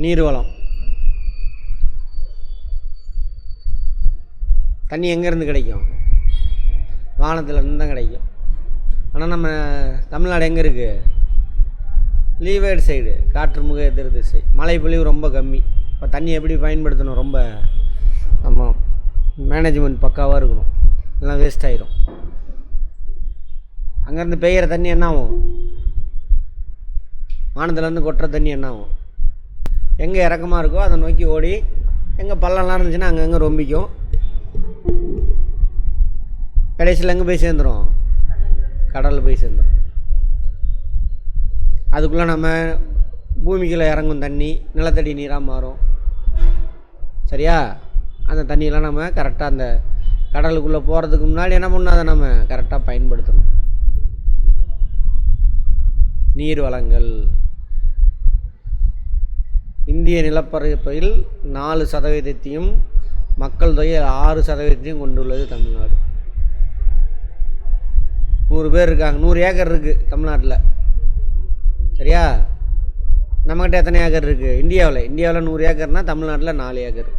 நீர்வளம். தண்ணி எங்கேருந்து கிடைக்கும்? வானத்துலேருந்து தான் கிடைக்கும். ஆனால் நம்ம தமிழ்நாடு எங்கே இருக்குது? லீவேர்டு சைடு, காற்று முக எதிர் திசை, மழை பொழிவு ரொம்ப கம்மி. இப்போ தண்ணி எப்படி பயன்படுத்தணும்? ரொம்ப நம்ம மேனேஜ்மெண்ட் பக்காவாக இருக்கணும், எல்லாம் வேஸ்ட் ஆகிரும். அங்கேருந்து பெய்கிற தண்ணி என்ன ஆகும்? வானத்துலேருந்து கொட்டுற தண்ணி என்ன ஆகும்? எங்கே இறக்கமாக இருக்கோ அதை நோக்கி ஓடி, எங்கே பள்ளம்லாம் இருந்துச்சுன்னா அங்கங்கே ரொம்பிக்கும். கடைசியில் எங்கே போய் சேர்ந்துடும்? கடலில் போய் சேர்ந்துடும். அதுக்குள்ளே நம்ம பூமிக்குள்ளே இறங்கும் தண்ணி நிலத்தடி நீராக மாறும். சரியா? அந்த தண்ணியெல்லாம் நம்ம கரெக்டாக அந்த கடலுக்குள்ளே போகிறதுக்கு முன்னாடி என்ன பண்ணணும்? அதை நம்ம கரெக்டாக பயன்படுத்தணும். நீர் வளங்கள். இந்திய நிலப்பரப்பில் 4% மக்கள் தொகை 6% கொண்டுள்ளது தமிழ்நாடு. 100 பேர் இருக்காங்க, 100 ஏக்கர் இருக்குது தமிழ்நாட்டில். சரியா? நம்மகிட்ட எத்தனை ஏக்கர் இருக்குது? இந்தியாவில் 100 ஏக்கர்னால் தமிழ்நாட்டில் 4 ஏக்கர்.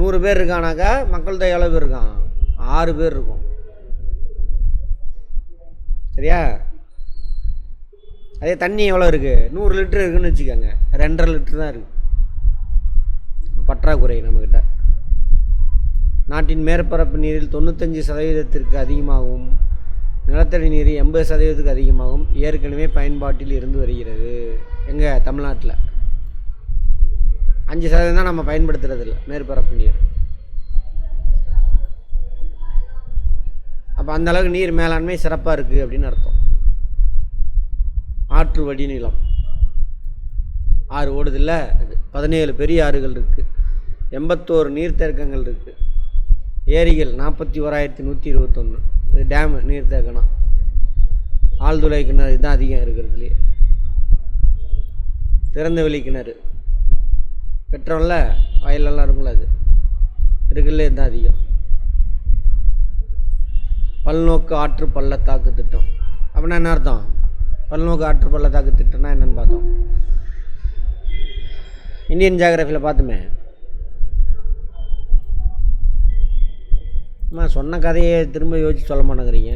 100 பேர் இருக்கானாக்கா மக்கள் தொகை எவ்வளோ பேர் இருக்கான்? 6 பேர் இருக்கும். சரியா? அதே தண்ணி எவ்வளோ இருக்குது? 100 லிட்டர் இருக்குதுன்னு வச்சுக்கோங்க, 2.5 லிட்டர் தான் இருக்குது பற்றாக்குறை நம்மக்கிட்ட. நாட்டின் மேற்பரப்பு நீரில் 95% அதிகமாகவும் நிலத்தடி நீர் 80% அதிகமாகவும் ஏற்கனவே பயன்பாட்டில் இருந்து வருகிறது. எங்கள் தமிழ்நாட்டில் 5% தான் நம்ம பயன்படுத்துறதில்ல மேற்பரப்பு நீர். அப்போ அந்தளவுக்கு நீர் மேலாண்மை சிறப்பாக இருக்குது அப்படின்னு அர்த்தம். ஆற்று வடிநிலம், ஆறு ஓடுதில்ல, அது 17 பெரிய ஆறுகள் இருக்குது, 81 நீர்த்தேக்கங்கள் இருக்குது, ஏரிகள் 41,121. இது டேமு நீர்த்தேக்கணும். ஆழ்துளை கிணறு இதுதான் அதிகம் இருக்கிறதுலையே. திறந்த வெளி கிணறு பெட்ரோல்ல வயலெல்லாம் இருக்குல்ல, அது இருக்குல்ல, இதுதான் அதிகம். பல்நோக்கு ஆற்று பள்ளத்தாக்கு திட்டம் அப்படின்னா என்ன அர்த்தம்? பல்நோக்கு ஆற்று பள்ளத்தாக்கு திட்டம்னா என்னென்னு பார்த்தோம். இந்தியன் ஜியாகிரபியில் பார்த்துமே. அம்மா சொன்ன கதையை திரும்ப யோசிச்சு சொல்ல மாட்டேங்கிறீங்க.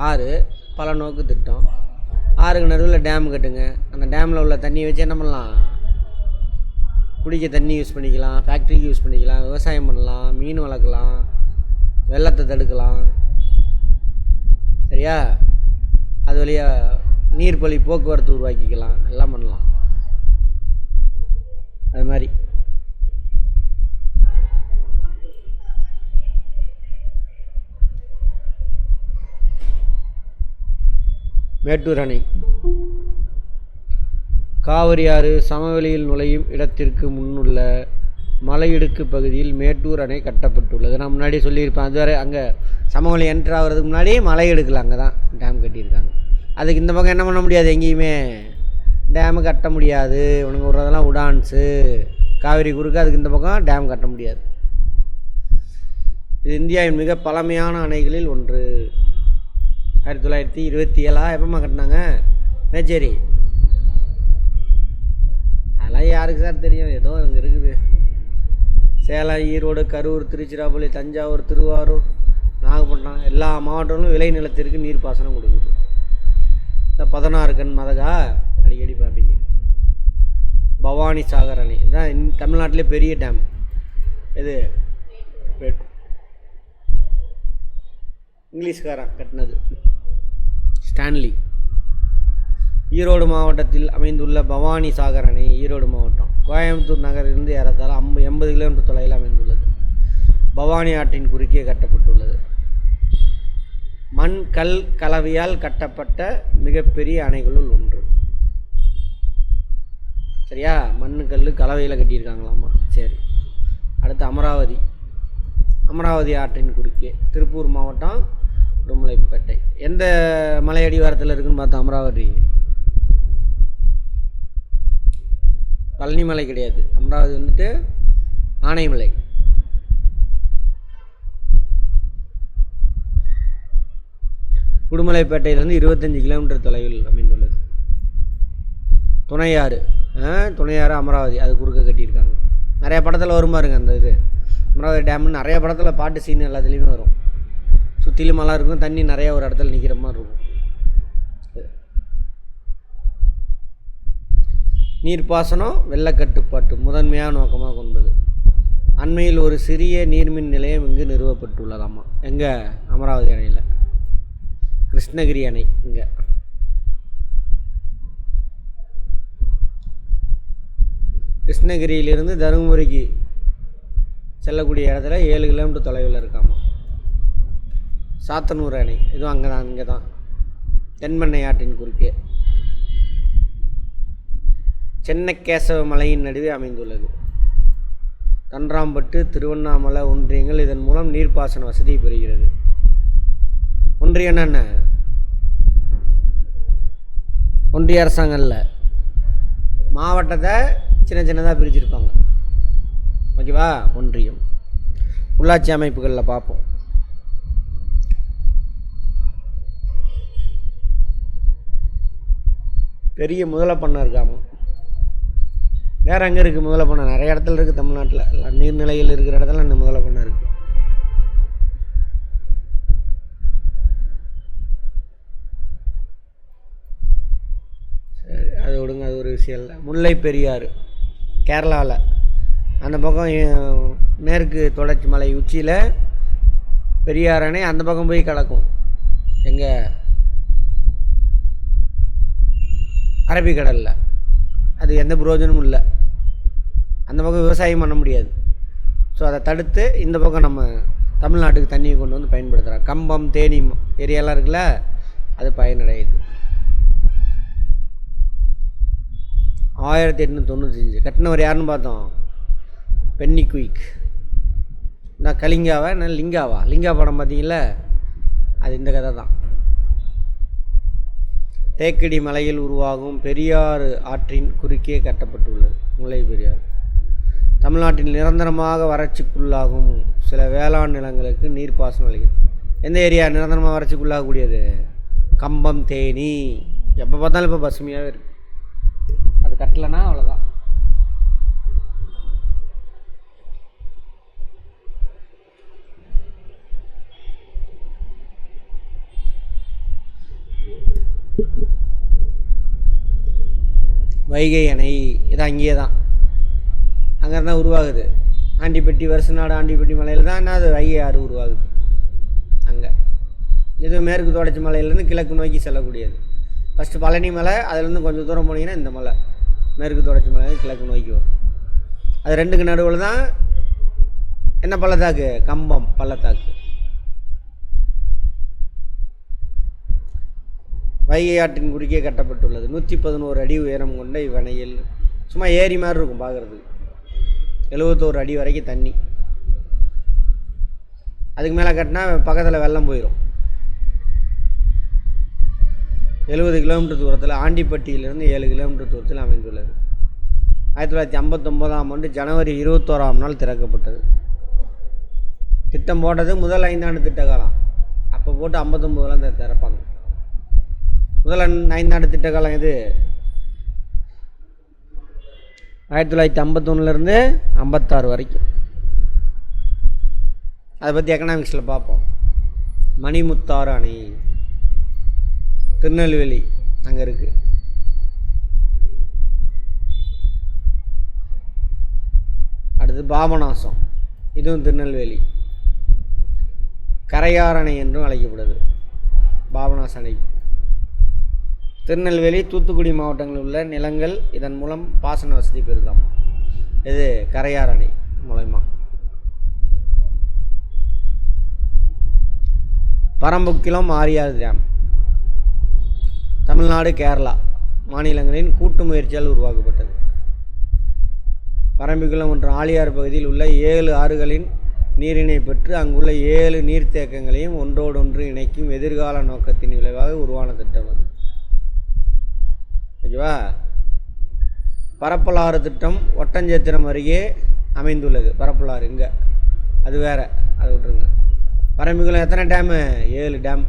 ஆறு பலநோக்கு திட்டம், ஆறுக்கு நடுவில் டேம் கட்டுங்க. அந்த டேமில் உள்ள தண்ணியை வச்சு என்ன பண்ணலாம்? குடிக்க தண்ணி யூஸ் பண்ணிக்கலாம், ஃபேக்ட்ரிக்கு யூஸ் பண்ணிக்கலாம், விவசாயம் பண்ணலாம், மீன் வளர்க்கலாம், வெள்ளத்தை தடுக்கலாம். சரியா? அது வழியாக நீர்ப்பழி போக்குவரத்து உருவாக்கிக்கலாம், எல்லாம் பண்ணலாம். அது மாதிரி மேட்டூர் அணை. காவிரி ஆறு சமவெளியில் நுழையும் இடத்திற்கு முன்னுள்ள மலையிடுக்கு பகுதியில் மேட்டூர் அணை கட்டப்பட்டுள்ளது. நான் முன்னாடி சொல்லியிருப்பேன். அதுவரை அங்கே சமவெளி என்ட்ரு ஆகிறதுக்கு முன்னாடி மலை எடுக்கல, அங்கே தான் டேம் கட்டியிருக்காங்க. அதுக்கு இந்த பக்கம் என்ன பண்ண முடியாது, எங்கேயுமே டேமு கட்ட முடியாது. உனக்கு விட்றதெல்லாம் உடான்ஸு, காவிரி குறுக்கு, அதுக்கு இந்த பக்கம் டேம் கட்ட முடியாது. இது இந்தியாவின் மிக பழமையான அணைகளில் ஒன்று. 1927 எப்போம்மா கட்டினாங்க? மேச்சேரி. அதெல்லாம் யாருக்கு சார் தெரியும்? ஏதோ அங்கே இருக்குது. சேலம், ஈரோடு, கரூர், திருச்சிராப்பள்ளி, தஞ்சாவூர், திருவாரூர், நாகப்பட்டினம் எல்லா மாவட்டங்களும் விளை நிலத்திற்கு நீர்ப்பாசனம் கொடுக்குது. இந்த 16 கண் மதகா அடிக்கடி பார்ப்பீங்க. பவானி சாகர் அணை இதுதான் தமிழ்நாட்டிலே பெரிய டேம். இது இங்கிலீஷ்காரன் கட்டினது, ஸ்டான்லி. ஈரோடு மாவட்டத்தில் அமைந்துள்ள பவானி சாகர் அணை ஈரோடு மாவட்டம் கோயம்புத்தூர் நகரிலிருந்து ஏறத்தாழ 80 கிலோமீட்டர் தொலைவில் அமைந்துள்ளது. பவானி ஆற்றின் குறுக்கே கட்டப்பட்டுள்ளது. மண் கல் கலவையால் கட்டப்பட்ட மிகப்பெரிய அணைகளுள் ஒன்று. சரியா? மண் கல் கலவையில் கட்டியிருக்காங்களாமா. சரி, அடுத்து அமராவதி. அமராவதி ஆற்றின் குறுக்கே திருப்பூர் மாவட்டம் உடுமலைப்பேட்டை. எந்த மலை அடிவாரத்தில் இருக்குன்னு பார்த்தோம்? அமராவதி பழனி மலை கிடையாது. அமராவதி வந்துட்டு ஆனைமலை. உடுமலைப்பேட்டையிலிருந்து 25 கிலோமீட்டர் தொலைவில் அமைந்துள்ளது. துணையாறு, துணையாறு அமராவதி, அது குறுக்க கட்டியிருக்காங்க. நிறையா படத்தில் வரும் பாருங்க அந்த இது அமராவதி டேம்னு. நிறைய படத்தில் பாட்டு சீன் எல்லாத்துலேயுமே வரும். சுற்றிலும் மழை இருக்கும், தண்ணி நிறையா ஒரு இடத்துல நிற்கிற மாதிரி இருக்கும். நீர்ப்பாசனம் வெள்ளக்கட்டுப்பாட்டு முதன்மையான நோக்கமாக கொண்டது. அண்மையில் ஒரு சிறிய நீர்மின் நிலையம் இங்கு நிறுவப்பட்டுள்ளதாம்மா. எங்கே? அமராவதி அணையில். கிருஷ்ணகிரி அணை இங்கே. கிருஷ்ணகிரியிலிருந்து தருமபுரிக்கு செல்லக்கூடிய இடத்துல 7 கிலோமீட்டர் தொலைவில் இருக்காமா. சாத்தனூர் அணை, இதுவும் அங்கே தான், இங்கே தான், தென்மண்ணை ஆற்றின் குறுக்கே சென்னக்கேசவ மலையின் நடுவே அமைந்துள்ளது. தன்றாம்பட்டு திருவண்ணாமலை ஒன்றியங்கள் இதன் மூலம் நீர்ப்பாசன வசதி பெறுகிறது. ஒன்றியம் என்ன? ஒன்றிய அரசாங்கம் இல்லை, மாவட்டத்தை சின்ன சின்னதாக பிரிச்சிருப்பாங்க. ஓகேவா? ஒன்றியம். உள்ளாட்சி அமைப்புகளில் பார்ப்போம். பெரிய முதலை பண்ணை இருக்காமா. வேறு எங்கே இருக்குது முதலை பண்ணை? நிறைய இடத்துல இருக்குது தமிழ்நாட்டில். எல்லாம் நீர்நிலைகள் இருக்கிற இடத்துல இந்த முதலை பண்ணை இருக்குது. சரி, அது விடுங்க, அது ஒரு விஷயம் இல்லை. முல்லை பெரியாறு கேரளாவில், அந்த பக்கம் மேற்கு தொடர்ச்சி மலை உச்சியில் பெரியார் அணை அந்த பக்கம் போய் கிடக்கும். எங்கே? அரபிக்கடலில். அது எந்த பிரயோஜனமும் இல்லை. அந்த பக்கம் விவசாயம் பண்ண முடியாது. ஸோ அதை தடுத்து இந்த பக்கம் நம்ம தமிழ்நாட்டுக்கு தண்ணியை கொண்டு வந்து பயன்படுத்துகிறாங்க. கம்பம், தேனி ஏரியாலாம் இருக்குல்ல, அது பயனடையுது. 1895 கட்டினவர் யாருன்னு பார்த்தோம்? Pennycuick. நான் கலிங்காவா என்ன லிங்காவா? லிங்கா படம் பார்த்தீங்களா? அது இந்த கதை தான். தேக்கடி மலையில் உருவாகும் பெரியாறு ஆற்றின் குறுக்கே கட்டப்பட்டுள்ளது முல்லை பெரியாறு. தமிழ்நாட்டில் நிரந்தரமாக வறட்சிக்குள்ளாகும் சில வேளாண் நிலங்களுக்கு நீர்ப்பாசனம் அளிக்கிறது. எந்த ஏரியா நிரந்தரமாக வறட்சிக்குள்ளாகக்கூடியது? கம்பம், தேனி. எப்போ பார்த்தாலும் இப்போ பசுமையாகவே இருக்குது. அது கட்டலைன்னா அவ்வளோதான். வைகை அணை இது அங்கேயே தான், அங்கே தான் உருவாகுது. ஆண்டிப்பட்டி வருஷநாடு ஆண்டிப்பட்டி மலையில் தான் என்ன அது வைகை ஆறு உருவாகுது. அங்கே இது மேற்கு தொடர்ச்சி மலையிலேருந்து கிழக்கு நோக்கி செல்லக்கூடியது. ஃபஸ்ட்டு பழனி மலை, அதுலேருந்து கொஞ்சம் தூரம் போனீங்கன்னா இந்த மலை மேற்கு தொடர்ச்சி மலை கிழக்கு நோக்கி வரும். அது ரெண்டுக்கு நடுவில் தான் என்ன பள்ளத்தாக்கு? கம்பம் பள்ளத்தாக்கு. வைகை ஆற்றின் குறுக்கே கட்டப்பட்டுள்ளது. 111 அடி உயரம் கொண்ட இவ்வணையில் சும்மா ஏரி மாதிரி இருக்கும் பார்க்குறதுக்கு. 71 அடி வரைக்கும் தண்ணி. அதுக்கு மேலே கட்டினா பக்கத்தில் வெள்ளம் போயிடும். 70 கிலோமீட்டர் தூரத்தில் ஆண்டிப்பட்டியிலிருந்து 7 கிலோமீட்டர் தூரத்தில் அமைந்துள்ளது. 1959ஆம் ஆண்டு ஜனவரி 21ஆம் நாள் திறக்கப்பட்டது. திட்டம் போட்டது முதல் 5 ஆண்டு திட்ட காலம். அப்போ போட்டு 59 திறப்பாங்க. முதல் 5 ஆண்டு திட்ட காலம் இது 1951லேருந்து 56 வரைக்கும். அதை பற்றி எக்கனாமிக்ஸில் பார்ப்போம். மணிமுத்தாறு அணை திருநெல்வேலி அங்கே இருக்குது. அடுத்து பாபநாசம், இதுவும் திருநெல்வேலி. கரையார் அணை என்றும் அழைக்கப்படுது பாபநாச அணை. திருநெல்வேலி, தூத்துக்குடி மாவட்டங்களில் உள்ள நிலங்கள் இதன் மூலம் பாசன வசதி பெறுதாம். இது கரையார் அணை மூலமா. பரம்புக்கிலம் ஆரியார் டேம் தமிழ்நாடு, கேரளா மாநிலங்களின் கூட்டு முயற்சியால் உருவாக்கப்பட்டது. பரம்பிக்குளம் மற்றும் ஆழியார் பகுதியில் உள்ள 7 ஆறுகளின் நீரினை பெற்று அங்குள்ள 7 நீர்த்தேக்கங்களையும் ஒன்றோடொன்று இணைக்கும் எதிர்கால நோக்கத்தின் விளைவாக உருவான திட்டம் அது. ஓகேவா? பரப்பலாறு திட்டம் ஒட்டஞ்சத்திரம் அருகே அமைந்துள்ளது. பரப்பலாறு இங்கே, அது வேறு, அதை விட்டுருங்க. பரம்பிக்குளம் எத்தனை டேமு? 7 டேம்.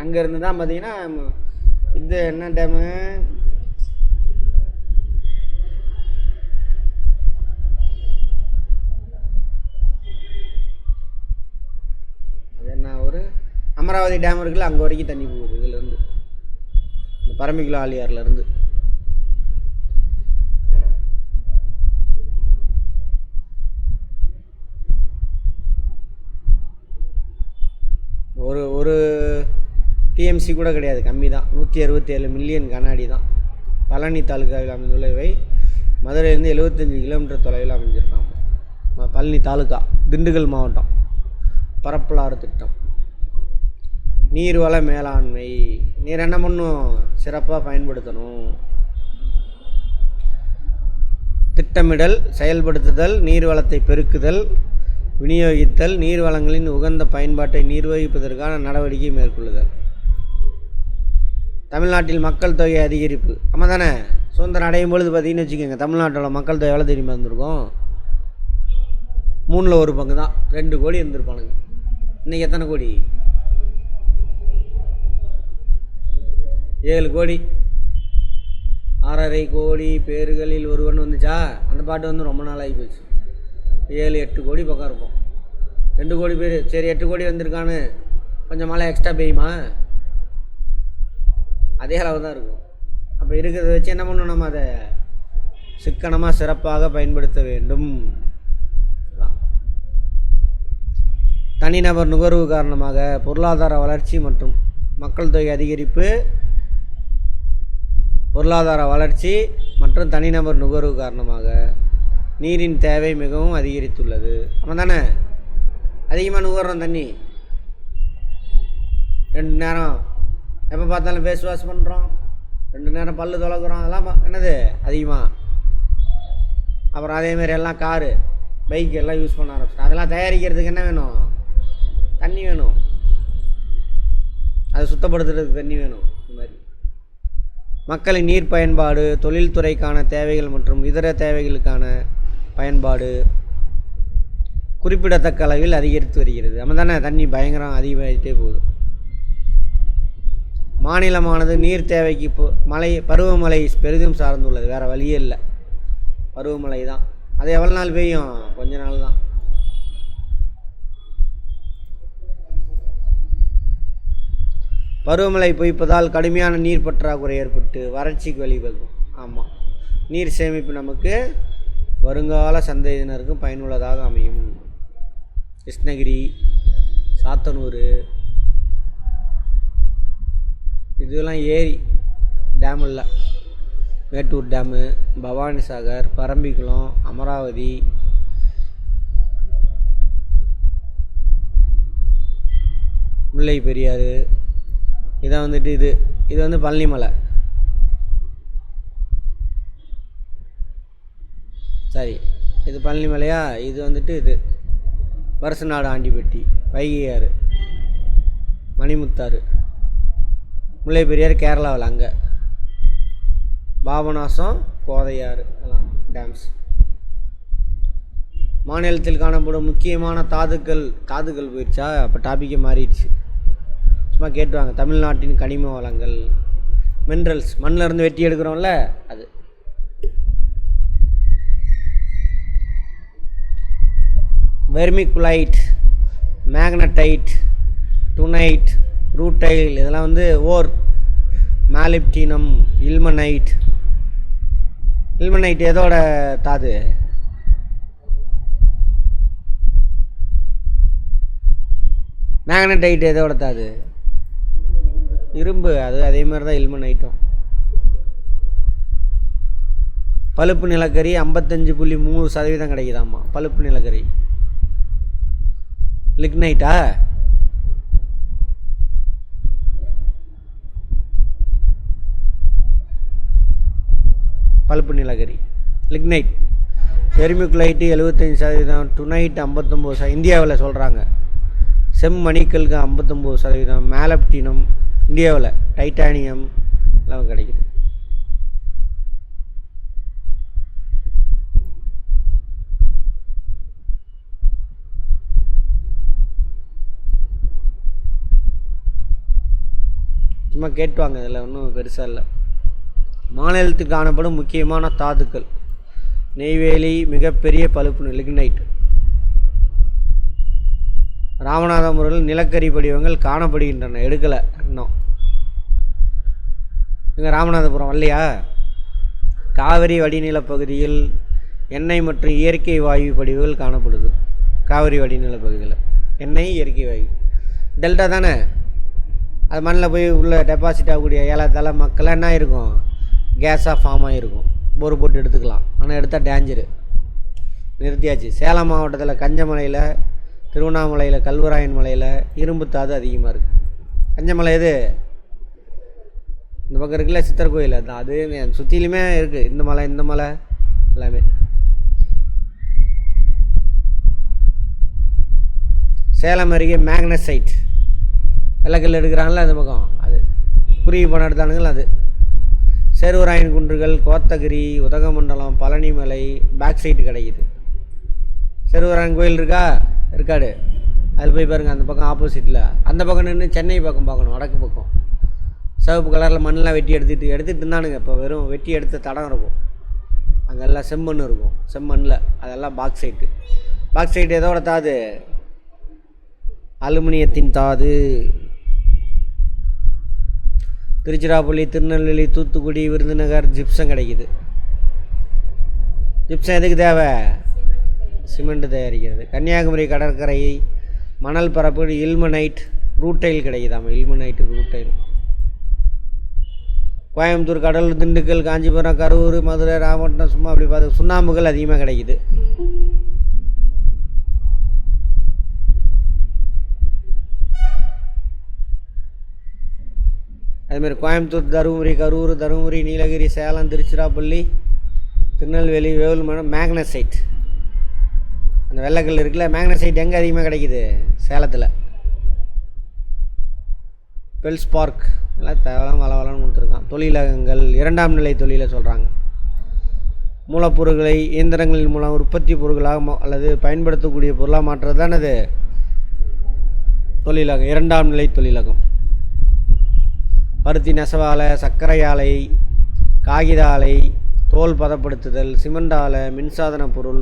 அங்கேருந்து தான் பார்த்தீங்கன்னா இது என்ன டேமு? அமராவதி டேம் இருக்குல்ல, அங்கே வரைக்கும் தண்ணி போகுது இதுலேருந்து, இந்த பரம்பிக்குளம் ஆலியார்லேருந்து. ஒரு டிஎம்சி கூட கிடையாது, கம்மி தான். 167 மில்லியன் கண்ணாடி தான். பழனி தாலுக்காவில் அமைந்துள்ள இவை மதுரையிலேருந்து 75 கிலோமீட்டர் தொலைவில் அமைஞ்சிருக்காங்க. பழனி தாலுக்கா, திண்டுக்கல் மாவட்டம். பரப்பலாறு திட்டம். நீர்வள மேலாண்மை. நீர் என்ன பண்ணும்? சிறப்பாக பயன்படுத்தணும். திட்டமிடல், செயல்படுத்துதல், நீர்வளத்தை பெருக்குதல், விநியோகித்தல், நீர் வளங்களின் உகந்த பயன்பாட்டை நிர்வகிப்பதற்கான நடவடிக்கை மேற்கொள்ளுதல். தமிழ்நாட்டில் மக்கள் தொகை அதிகரிப்பு. ஆமாம் தானே? சுதந்திரம் அடையும் பொழுது பார்த்தீங்கன்னு வச்சுக்கோங்க, தமிழ்நாட்டோட மக்கள் தொகை எவ்வளோ தெரியுமா இருந்திருக்கும்? 3ல் 1 பங்கு தான், 2 கோடி இருந்திருப்பானுங்க. இன்றைக்கி எத்தனை கோடி? 7 கோடி. 6.5 கோடி பேர்களில் ஒருவன் வந்துச்சா? அந்த பாட்டு வந்து ரொம்ப நாள் ஆகி போச்சு. 7-8 கோடி பக்கம் இருக்கும். 2 கோடி பேர். சரி, 8 கோடி வந்திருக்கான்னு கொஞ்சம் மழை எக்ஸ்ட்ரா பெய்யுமா? அதே அளவு தான் இருக்கும். அப்போ இருக்கிறத வச்சு என்ன பண்ணணும்? நம்ம அதை சிக்கனமாக சிறப்பாக பயன்படுத்த வேண்டும். தனிநபர் நுகர்வு காரணமாக பொருளாதார வளர்ச்சி மற்றும் மக்கள் தொகை அதிகரிப்பு. பொருளாதார வளர்ச்சி மற்றும் தனிநபர் நுகர்வு காரணமாக நீரின் தேவை மிகவும் அதிகரித்துள்ளது. ஆமாம் தானே? அதிகமாக நுகர்றோம் தண்ணி. 2 நேரம் எப்போ பார்த்தாலும் ஃபேஸ் வாஷ் பண்ணுறோம், 2 நேரம் பல்லு துலக்குறோம். அதெல்லாம் என்னது அதிகமாக. அப்புறம் அதேமாரி எல்லாம் காரு, பைக் எல்லாம் யூஸ் பண்ண ஆரம்பிச்சிட்டோம். அதெல்லாம் தயாரிக்கிறதுக்கு என்ன வேணும்? தண்ணி வேணும். அதை சுத்தப்படுத்துறதுக்கு தண்ணி வேணும். இந்த மாதிரி மக்களின் நீர் பயன்பாடு, தொழில்துறைக்கான தேவைகள் மற்றும் இதர தேவைகளுக்கான பயன்பாடு குறிப்பிடத்தக்க அளவில் அதிகரித்து வருகிறது. நம்ம தானே? தண்ணி பயங்கரம் அதிகமாகிட்டே போகுது. மாநிலமானது நீர் தேவைக்கு பருவமழை பெரிதும் சார்ந்துள்ளது. வேறு வழியே இல்லை, பருவமழை தான். அது எவ்வளோ நாள் பெய்யும்? கொஞ்ச நாள் தான். பருவமழை பொய்ப்பதால் கடுமையான நீர் பற்றாக்குறை ஏற்பட்டு வறட்சிக்கு வழிவகுக்கும். ஆமாம், நீர் சேமிப்பு நமக்கு வருங்கால சந்ததியினருக்கும் பயனுள்ளதாக அமையும். கிருஷ்ணகிரி, சாத்தனூர், இதெல்லாம் ஏரி டேம் இல்லை. மேட்டூர் டேமு, பவானிசாகர், பரம்பிக்குளம், அமராவதி, முல்லை பெரியாறு. இதான் வந்துட்டு இது வந்து பழனிமலை. சரி, இது பழனிமலையா? இது வந்துட்டு இது வருசநாடு ஆண்டிப்பட்டி, வைகையாறு, மணிமுத்தாறு, முல்லை பெரியாறு கேரளாவில். அங்கே பாபநாசம், கோதையாறு எல்லாம் டேம்ஸ். மாநிலத்தில் காணப்படும் முக்கியமான தாதுக்கள் போயிடுச்சா? அப்போ டாப்பிக்கே மாறிடுச்சு. சும்மா கேட்டுவாங்க. தமிழ்நாட்டின் கனிம வளங்கள், மினரல்ஸ், மண்ணில் இருந்து வெட்டி எடுக்கிறோம்ல அது. வெர்மிகுலைட், மேக்னடைட், டுனைட், ரூட்டைல், இதெல்லாம் வந்து ஓர். Molybdenum, ilmenite. இல்மனைட் எதோட தாது? மேக்னடைட் எதோட தாது? இரும்பு. அது அதே மாதிரி தான் இல்மனைட்டும். பழுப்பு நிலக்கரி 55.3% கிடைக்குதாம்மா. பழுப்பு நிலக்கரி. லிக்னைட்டா? பழுப்பு நிலக்கரி, லிக்னைட். வெர்மிகுலைட்டு 75%, டுனைட் 59%. இந்தியாவில் சொல்கிறாங்க. செம்மணிக்கலுக்கு 59%. மேலப்டினம் இந்தியாவில், டைட்டானியம் எல்லாம் கிடைக்குது. சும்மா கேட்டுவாங்க, இதில் ஒன்றும் பெருசாக இல்லை. மாநிலத்துக்கு காணப்படும் முக்கியமான தாதுக்கள். நெய்வேலி மிகப்பெரிய பழுப்பு லிக்னைட். ராமநாதபுரத்தில் நிலக்கரி படிவங்கள் காணப்படுகின்றன. எடுக்கலை இன்னும். இங்கே ராமநாதபுரம் வரலையா? காவிரி வடிநிலப் பகுதியில் எண்ணெய் மற்றும் இயற்கை வாயு படிவுகள் காணப்படுது. காவிரி வடிநிலப் பகுதியில் எண்ணெய், இயற்கை வாயு. டெல்டா தானே, அது மண்ணில் போய் உள்ளே டெபாசிட் ஆகக்கூடிய ஏலத்தால் மக்கள்லாம் என்ன இருக்கும், கேஸாக ஃபார்ம் ஆகிருக்கும். போர் போட்டு எடுத்துக்கலாம். ஆனால் எடுத்தால் டேஞ்சரு. நிறுத்தியாச்சு. சேலம் மாவட்டத்தில் கஞ்சமலையில், திருவண்ணாமலையில், கல்வராயன் மலையில் இரும்புத்தாது அதிகமாக இருக்குது. கஞ்சமலை எது? இந்த பக்கம் இருக்குல்ல சித்தர் கோயில், அதுதான். அது சுற்றிலுமே இருக்குது. இந்த மலை எல்லாமே. சேலம் அருகே மேக்னசைட் வெள்ளக்கல் எடுக்கிறாங்களே அந்த பக்கம், அது குருவி பணம் எடுத்தானுங்கள அது. சேர்வராயன் குன்றுகள், கோத்தகிரி, உதகமண்டலம், பழனிமலை பேக் சைட்டு கிடைக்குது. சேர்வராயன் கோயில் இருக்காடு, அதில் போய் பாருங்கள். அந்த பக்கம் ஆப்போசிட்டில் அந்த பக்கம் நின்று சென்னை பக்கம் பார்க்கணும். வடக்கு பக்கம் சிவப்பு கலரில் மண்ணெலாம் வெட்டி எடுத்துகிட்டு இருந்தானுங்க. இப்போ வெறும் வெட்டி எடுத்த தடம் இருக்கும். அங்கெல்லாம் செம்மண் இருக்கும். செம்மண்ணில் அதெல்லாம் பாக்சைட்டு. பாக்சைட்டு எதோட தாது? அலுமினியத்தின் தாது. திருச்சிராப்பள்ளி, திருநெல்வேலி, தூத்துக்குடி, விருதுநகர் ஜிப்சம் கிடைக்குது. ஜிப்சம் எதுக்கு தேவை? சிமெண்ட் தயாரிக்கிறது. கன்னியாகுமரி கடற்கரை மணல் பரப்பு இல்மனைட் ரூட்டைல் கிடைக்குதாமா. Ilmenite rutile. கோயம்புத்தூர், கடலூர், திண்டுக்கல், காஞ்சிபுரம், கரூர், மதுரை, ராமநாதபுரம் சும்மா அப்படி பார்த்து சுண்ணாம்புகள் அதிகமாக கிடைக்குது. அதுமாரி கோயம்புத்தூர், தருமபுரி, கரூர், தருமபுரி, நீலகிரி, சேலம், திருச்சிராப்பள்ளி, திருநெல்வேலி, வேலூர் மேக்னசைட். அந்த வெள்ளைக்கல் இருக்குல்ல, மேக்னசைட் எங்கே அதிகமாக கிடைக்குது? சேலத்தில். பெல்ஸ்பார்க் எல்லாம் தேவையான வளவலன்னு கொடுத்துருக்கான். தொழிலகங்கள், இரண்டாம் நிலை தொழிலை சொல்கிறாங்க. மூலப்பொருட்களை இயந்திரங்களின் மூலம் உற்பத்தி பொருட்களாக அல்லது பயன்படுத்தக்கூடிய பொருளாக மாற்றுறது தானே அது தொழிலகம், இரண்டாம் நிலை தொழிலகம். பருத்தி நெசவாலை, சர்க்கரை ஆலை, காகித ஆலை, தோல் பதப்படுத்துதல், சிமெண்ட் ஆலை, மின்சாதன பொருள்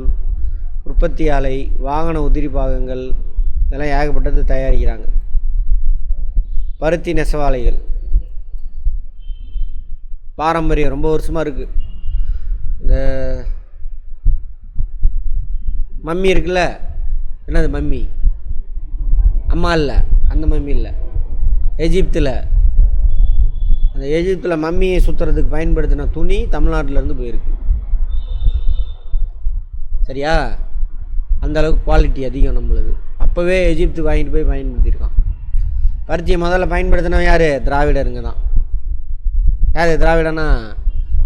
உற்பத்தி ஆலை, வாகன உதிரி பாகங்கள், இதெல்லாம் ஏகப்பட்டது தயாரிக்கிறாங்க. பருத்தி நெசவாலைகள் பாரம்பரியம் ரொம்ப வருஷமாக இருக்குது. இந்த மம்மி இருக்குல்ல, என்னது மம்மி? அம்மா இல்லை, அந்த மம்மி இல்லை, எஜிப்தில். அந்த எஜிப்தில் மம்மியை சுற்றுறதுக்கு பயன்படுத்தின துணி தமிழ்நாட்டிலேருந்து போயிருக்கு. சரியா? அந்தளவுக்கு குவாலிட்டி அதிகம் நம்மளுது. அப்போவே எஜிப்து வாங்கிட்டு போய் பயன்படுத்தியிருக்கான். பருத்தியை முதல்ல பயன்படுத்தினவன் யார்? திராவிடருங்க தான். யார் திராவிடனா?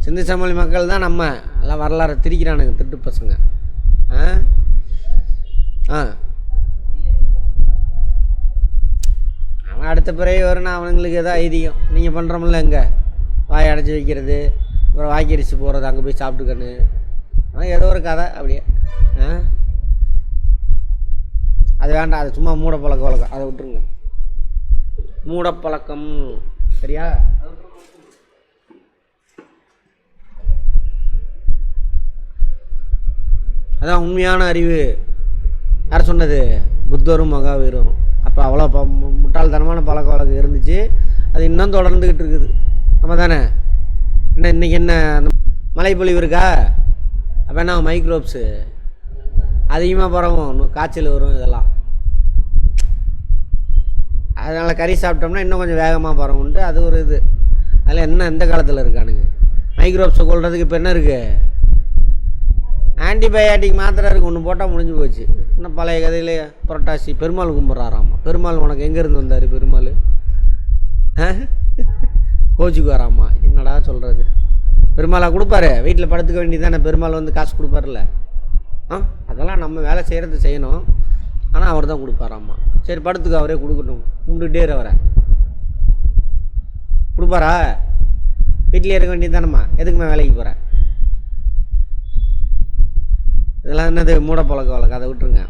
சிந்து சமவெளி மக்கள் தான். நம்ம எல்லாம் வரலாறு திரிக்கிறானுங்க, திருட்டு பசங்க. அவன் அடுத்த பிறகு வரும்னா அவனுங்களுக்கு எதாவது ஐதீகம். நீங்கள் பண்ணுறோமில்ல, இங்கே வாய் அடைச்சி வைக்கிறது, அப்புறம் வாய்க்கரிசி போடுறது, அங்கே போய் சாப்பிட்டுக்கன்னு, ஆனால் ஏதோ ஒரு கதை அப்படியே. அது வேண்டாம், அது சும்மா மூடப்பழக்கம். அதை விட்டுருங்க, மூடப்பழக்கம். சரியா? அதான் உண்மையான அறிவு. யார் சொன்னது? புத்தரும் மகாவீரும். அப்போ அவ்வளோ முட்டாள்தனமான பழக்க வழக்கம் இருந்துச்சு. அது இன்னும் தொடர்ந்துக்கிட்டு இருக்குது. நம்ம தானே இன்றைக்கி என்ன மழை பொழிவு இருக்கா? அப்போ என்ன மைக்ரோப்ஸு அதிகமாக பரவும், காய்ச்சல் வரும், இதெல்லாம். அதனால் கறி சாப்பிட்டோம்னா இன்னும் கொஞ்சம் வேகமாக பரவுன்ட்டு அது ஒரு இது. அதில் என்ன எந்த காலத்தில் இருக்கானுங்க? மைக்ரோப்ஸை கொள்றதுக்கு இப்போ என்ன இருக்குது? ஆன்டிபயாட்டிக் மாத்திரை இருக்குது. ஒன்று போட்டால் முடிஞ்சு போச்சு. இன்னும் பழைய கதையிலே புரட்டாசி பெருமாள் கும்பிட்றாராமா. பெருமாள் உனக்கு எங்கேருந்து வந்தார்? பெருமாள் கோச்சிக்கு வராமா. என்னடா சொல்கிறது? பெருமாளாக கொடுப்பாரு, வீட்டில் படுத்துக்க வேண்டியது தானே. பெருமாள் வந்து காசு கொடுப்பார்ல. அதெல்லாம் நம்ம வேலை செய்கிறது செய்யணும். ஆனால் அவர் தான் கொடுப்பாராம்மா. சரி படுத்துக்க, அவரே கொடுக்கட்டும். கும்பிட்டுட்டே அவரை கொடுப்பாரா? வீட்டிலே இருக்க வேண்டியது தானம்மா. எதுக்குமே வேலைக்கு போகிறேன்? இதெல்லாம் என்னது? மூடப்பழக்க வழக்கம். அதை விட்டுருங்க.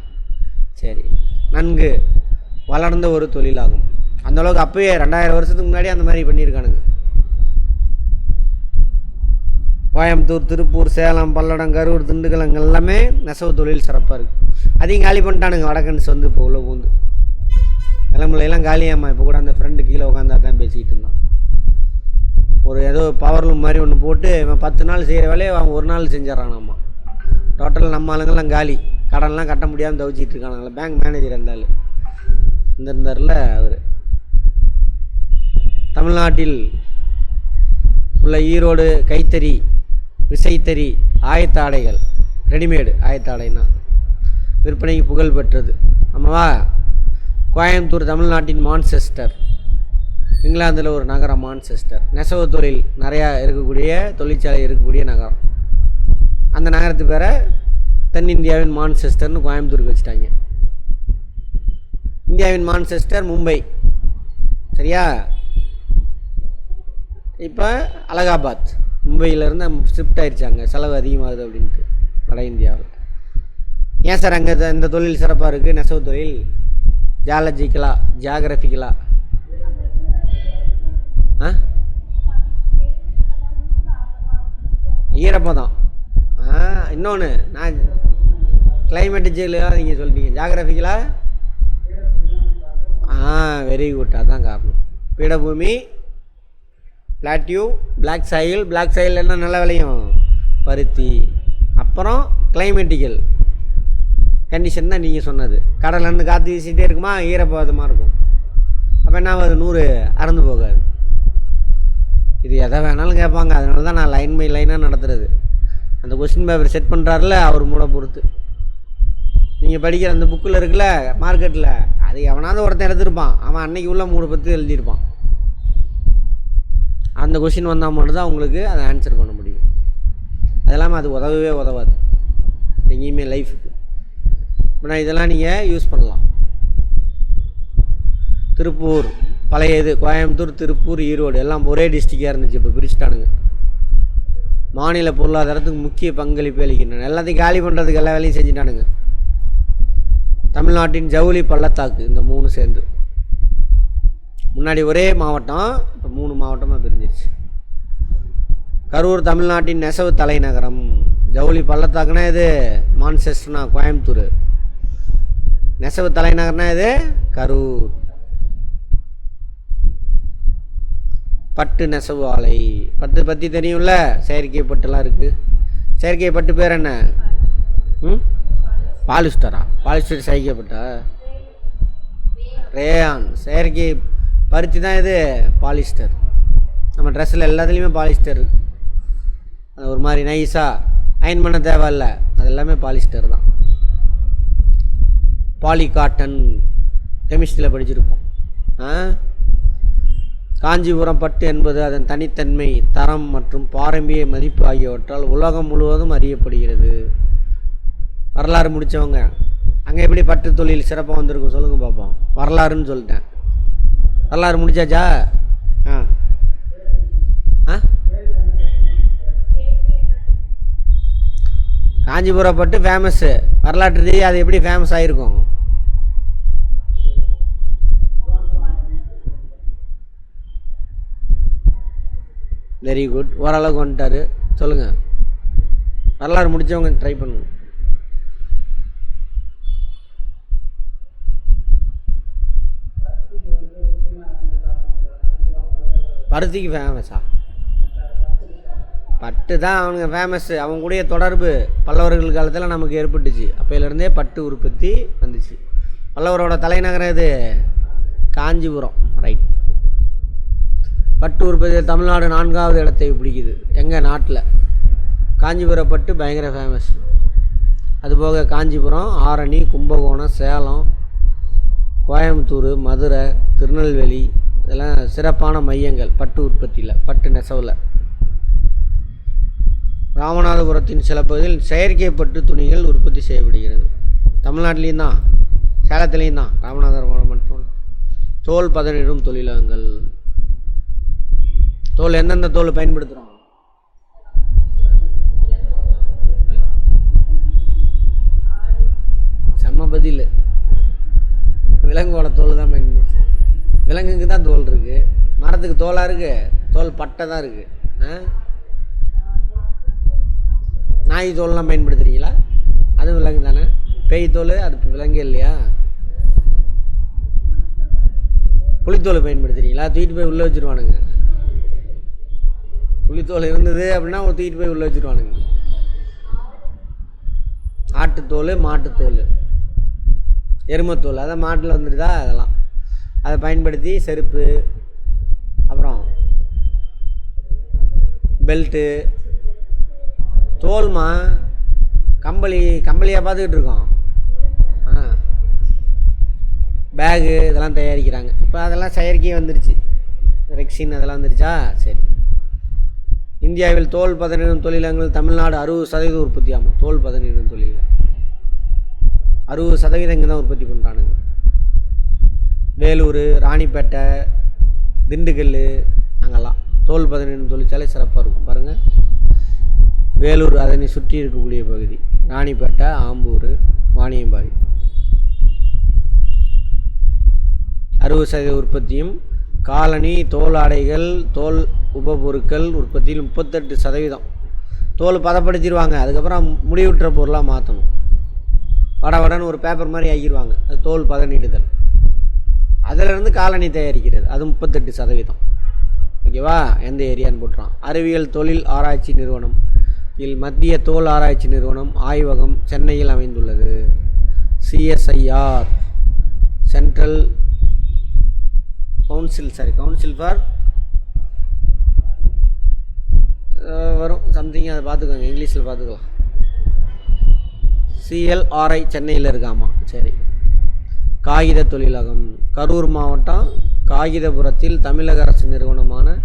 சரி, நன்கு வளர்ந்த ஒரு தொழிலாகும். அந்தளவுக்கு அப்போயே 2000 வருஷத்துக்கு முன்னாடியே அந்த மாதிரி பண்ணியிருக்கானுங்க. கோயம்புத்தூர், திருப்பூர், சேலம், பல்லடம், கரூர், திண்டுக்கல் எல்லாமே நெசவு தொழில் சிறப்பாக இருக்குது. அதையும் காலி பண்ணிட்டானுங்க வடக்கன்ஸ் வந்து இப்போ உள்ள பூந்து. விளம்புலையெல்லாம் காலியாம்மா. இப்போ கூட அந்த ஃப்ரெண்டு கீழே உட்காந்தா தான் பேசிக்கிட்டு இருந்தான். ஒரு ஏதோ பவர் லூம் மாதிரி ஒன்று போட்டு இவன் 10 நாள் செய்கிற வேலையை அவன் ஒரு நாள் செஞ்சிடறானாம்மா. டோட்டல் நம்ம ஆளுங்கள்லாம் காலி, கடன்லாம் கட்ட முடியாமல் தவிச்சிட்டு இருக்கானுங்களா. பேங்க் மேனேஜர் இருந்தாலும் இருந்தார்ல அவர். தமிழ்நாட்டில் உள்ள ஈரோடு கைத்தறி, விசைத்தறி, ஆயத்த ஆடைகள், ரெடிமேடு ஆயத்த ஆடைனா விற்பனைக்கு புகழ் பெற்றது. ஆமாவா? கோயம்புத்தூர் தமிழ்நாட்டின் மான்செஸ்டர், இங்கிலாந்தில் ஒரு நகரம் மான்செஸ்டர். நெசவு தொழில் நிறையா இருக்கக்கூடிய தொழிற்சாலை இருக்கக்கூடிய நகரம். அந்த நகரத்து பேரை தென்னிந்தியாவின் மான்செஸ்டர்னு கோயம்புத்தூருக்கு வச்சுட்டாங்க. இந்தியாவின் மான்செஸ்டர் மும்பை. சரியா? இப்போ அலகாபாத், மும்பையிலேருந்து ஷிஃப்ட் ஆயிடுச்சாங்க, செலவு அதிகமாகுது அப்படின்ட்டு வட இந்தியாவில். ஏன் சார் அங்கே இந்த தொழில் சிறப்பாக இருக்குது? நெசவு தொழில் ஜியாலஜிக்கலா, ஜியாகிரபிக்கலா? ஈரப்பதம். இன்னொன்று நான் கிளைமேட்டு ஜெயிலாக நீங்கள் சொல்லிட்டீங்க. ஜியாகிரபிக்கலா? Very good. அதுதான் காரணம். பீடபூமி, plateau, black soil. Black soil என்ன நல்ல விளையும்? பருத்தி. அப்புறம் கிளைமேட்டிக்கல் கண்டிஷன் தான் நீங்கள் சொன்னது. கடலேருந்து காற்று வீசிகிட்டே இருக்குமா, ஈரப்பதமாக இருக்கும். அப்போ என்ன ஆகுது? 100 அறந்து போகாது. இது எதை வேணாலும் கேட்பாங்க. அதனால தான் நான் லைன் பை லைனாக நடத்துகிறது. அந்த கொஸ்டின் பேப்பர் செட் பண்ணுறாருல அவர் மூட பொறுத்து. நீங்கள் படிக்கிற அந்த புக்கில் இருக்குல்ல மார்க்கெட்டில், அது எவனாவது ஒருத்தன் எடுத்துருப்பான். அவன் அன்னைக்கு உள்ள 3 பத்து எழுதியிருப்பான். அந்த கொஸ்டின் வந்தால் மட்டும்தான் உங்களுக்கு அதை ஆன்சர் பண்ண முடியும். அது இல்லாமல் அது உதவவே உதவாது எங்கேயுமே லைஃபுக்கு. இப்போ நான் இதெல்லாம் நீங்கள் யூஸ் பண்ணலாம். திருப்பூர் பழைய இது கோயம்புத்தூர், திருப்பூர், ஈரோடு எல்லாம் ஒரே டிஸ்ட்ரிக்டாக இருந்துச்சு. இப்போ பிரிச்சுட்டானுங்க. மாநில பொருளாதாரத்துக்கு முக்கிய பங்களிப்பு அளிக்கின்றன. எல்லாத்தையும் காலி பண்ணுறதுக்கு எல்லா வேலையும் செஞ்சுட்டானுங்க. தமிழ்நாட்டின் ஜவுளி பள்ளத்தாக்கு, இந்த 3 சேர்ந்து. முன்னாடி ஒரே மாவட்டம், இப்போ 3 மாவட்டமாக பிரிஞ்சிருச்சு. கரூர் தமிழ்நாட்டின் நெசவு தலைநகரம். ஜவுளி பள்ளத்தாக்குனா இது மான்செஸ்டர்னா கோயம்புத்தூர். நெசவு தலைநகர்னா இது கரூர். பட்டு நெசவு ஆலை. பட்டு பற்றி தெரியும்ல, செயற்கை பட்டுலாம் இருக்குது. செயற்கை பட்டு பேர் என்ன? பாலிஸ்டரா? பாலிஸ்டர் செயற்கை பட்டா? ரேயான். செயற்கை பருத்தி தான் இது பாலிஸ்டர். நம்ம ட்ரெஸ்ஸில் எல்லாத்துலேயுமே பாலிஸ்டர். அது ஒரு மாதிரி நைஸாக அயன் பண்ண தேவையில்ல, அது எல்லாமே பாலிஸ்டர் தான். பாலிகாட்டன் கெமிஸ்ட்ரியில் படிச்சிருப்போம். காஞ்சிபுரம் பட்டு என்பது அதன் தனித்தன்மை, தரம் மற்றும் பாரம்பரிய மதிப்பு ஆகியவற்றால் உலகம் முழுவதும் அறியப்படுகிறது. வரலாறு முடித்தவங்க அங்கே எப்படி பட்டு தொழில் சிறப்பாக வந்திருக்கும் சொல்லுங்கள் பார்ப்போம். வரலாறுன்னு சொல்லிட்டேன். வரலாறு முடிச்சாச்சா? காஞ்சிபுரம் பட்டு ஃபேமஸ்ஸு. வரலாற்று ரீதியாக அது எப்படி ஃபேமஸ் ஆகிருக்கும்? Very good. ஓரளவுக்கு வந்துட்டார். சொல்லுங்கள். வரலாறு முடித்தவங்க ட்ரை பண்ணுங்க. பருத்திக்கு ஃபேமஸா? பட்டு தான் அவனுங்க ஃபேமஸ்ஸு. அவங்க கூடிய தொடர்பு பல்லவர்கள் காலத்தில் நமக்கு ஏற்பட்டுச்சு. அப்போலேருந்தே பட்டு உற்பத்தி வந்துச்சு. பல்லவரோட தலைநகரம் இது காஞ்சிபுரம். ரைட். பட்டு உற்பத்தி தமிழ்நாடு 4வது இடத்தை பிடிக்குது. எங்கள் நாட்டில் காஞ்சிபுரம் பட்டு பயங்கர ஃபேமஸ். அதுபோக காஞ்சிபுரம், ஆரணி, கும்பகோணம், சேலம், கோயம்புத்தூர், மதுரை, திருநெல்வேலி இதெல்லாம் சிறப்பான மையங்கள் பட்டு உற்பத்தியில், பட்டு நெசவில். ராமநாதபுரத்தின் சில பகுதியில் செயற்கை பட்டு துணிகள் உற்பத்தி செய்யப்படுகிறது. தமிழ்நாட்டிலையும் தான், சேலத்துலேயும் தான், ராமநாதபுரம் மட்டும். தோல் பதனிடும் தொழிலகங்கள். தோல் எந்தெந்த தோல் பயன்படுத்துகிறோம்? செம்ம பதில். விலங்கோட தோல் தான் பயன்படுத்து. விலங்குக்கு தான் தோல் இருக்குது, மரத்துக்கு தோலாக இருக்குது, தோல் பட்டை தான் இருக்குது. நாய் தோல்லாம் பயன்படுத்துகிறீங்களா? அதுவும் விலங்கு தானே. பேய் தோல் அது விலங்கே இல்லையா? புளித்தோலை பயன்படுத்துறீங்களா? தூக்கிட்டு போய் உள்ளே வச்சுருவானுங்க. புளித்தோல் இருந்தது அப்படின்னா தூக்கிட்டு போய் உள்ளே வச்சுருவானுங்க. ஆட்டுத்தோல், மாட்டுத்தோல், எருமத்தோல், அதான் மாட்டில் வந்துடுதா, அதெல்லாம் அதை பயன்படுத்தி செருப்பு, அப்புறம் பெல்ட்டு, தோல்மா, கம்பளியாக பார்த்துக்கிட்டு இருக்கோம். பேகு இதெல்லாம் தயாரிக்கிறாங்க. இப்போ அதெல்லாம் செயற்கையே வந்துருச்சு, ரெக்ஸின் அதெல்லாம் வந்துருச்சா. சரி. இந்தியாவில் தோல் பதனிடும் தொழிலங்கள் தமிழ்நாடு 60% உற்பத்தி. ஆமாம், தோல் பதனிடும் தொழில் 60% இங்கே தான் உற்பத்தி பண்ணுறானுங்க. வேலூர், ராணிப்பேட்டை, திண்டுக்கல், அங்கெல்லாம் தோல் பதனிடும் தொழிற்சாலை சிறப்பாக இருக்கும். பாருங்கள், வேலூர் அதனை சுற்றி இருக்கக்கூடிய பகுதி, ராணிப்பேட்டை, ஆம்பூர், வாணியம்பாடி 60% உற்பத்தியும். காலனி, தோல் ஆடைகள், தோல் உபபொருட்கள் உற்பத்தியில் 38%. தோல் பதப்படுத்திடுவாங்க, அதுக்கப்புறம் முடிவுற்ற பொருளாக மாற்றணும். வடன்னு ஒரு பேப்பர் மாதிரி ஆக்கிடுவாங்க, அது தோல் பதனிடுதல். அதிலிருந்து காலனி தயாரிக்கிறது, அது 38%. ஓகேவா? எந்த ஏரியான்னு போட்டுறான். அறிவியல் தொழில் ஆராய்ச்சி நிறுவனம் இல் மத்திய தோல் ஆராய்ச்சி நிறுவனம் ஆய்வகம் சென்னையில் அமைந்துள்ளது. CSIR, சென்ட்ரல் கவுன்சில் ஃபார் வரும் சம்திங், அதை பார்த்துக்கோங்க, இங்கிலீஷில் பார்த்துக்கலாம். CLRI சென்னையில் இருக்காமா. சரி. காகித தொழிலகம் கரூர் மாவட்டம் காகிதபுரத்தில் தமிழக அரசு நிறுவனமான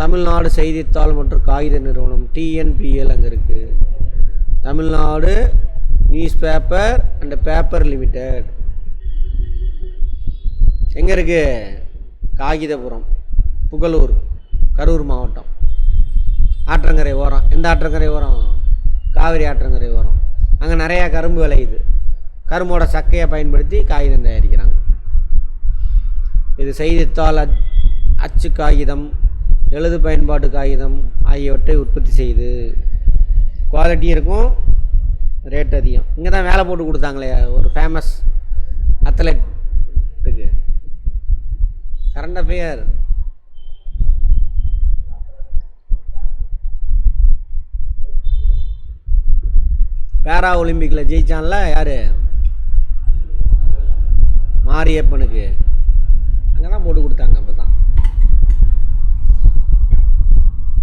தமிழ்நாடு செய்தித்தாள் மற்றும் காகித நிறுவனம் TNPL அங்கே இருக்குது. Tamil Nadu news paper and paper limited எங்கே இருக்குது? காகிதபுரம், புகழூர், கரூர் மாவட்டம். ஆற்றங்கரை ஓரம். எந்த ஆற்றங்கரை ஓரம்? காவிரி ஆற்றங்கரை ஓரம். அங்கே நிறையா கரும்பு விளையுது. கரும்போட சக்கையை பயன்படுத்தி காகிதம் தயாரிக்கிறாங்க. இது செய்தித்தாள், அச்சு காகிதம், எழுது பயன்பாட்டு காகிதம் ஆகியவற்றை உற்பத்தி செய்யுது. குவாலிட்டி இருக்கும், ரேட் அதிகம். இங்கே தான் வேலை போட்டு கொடுத்தாங்களே ஒரு ஃபேமஸ் அத்லெட்டுக்கு, கரண்ட் அஃபேர். பேரா ஒலிம்பிக்கில் ஜெயிச்சான்ல, யார்? மாரியப்பனுக்கு. அங்கே தான் போட்டு கொடுத்தாங்க. அப்போ தான்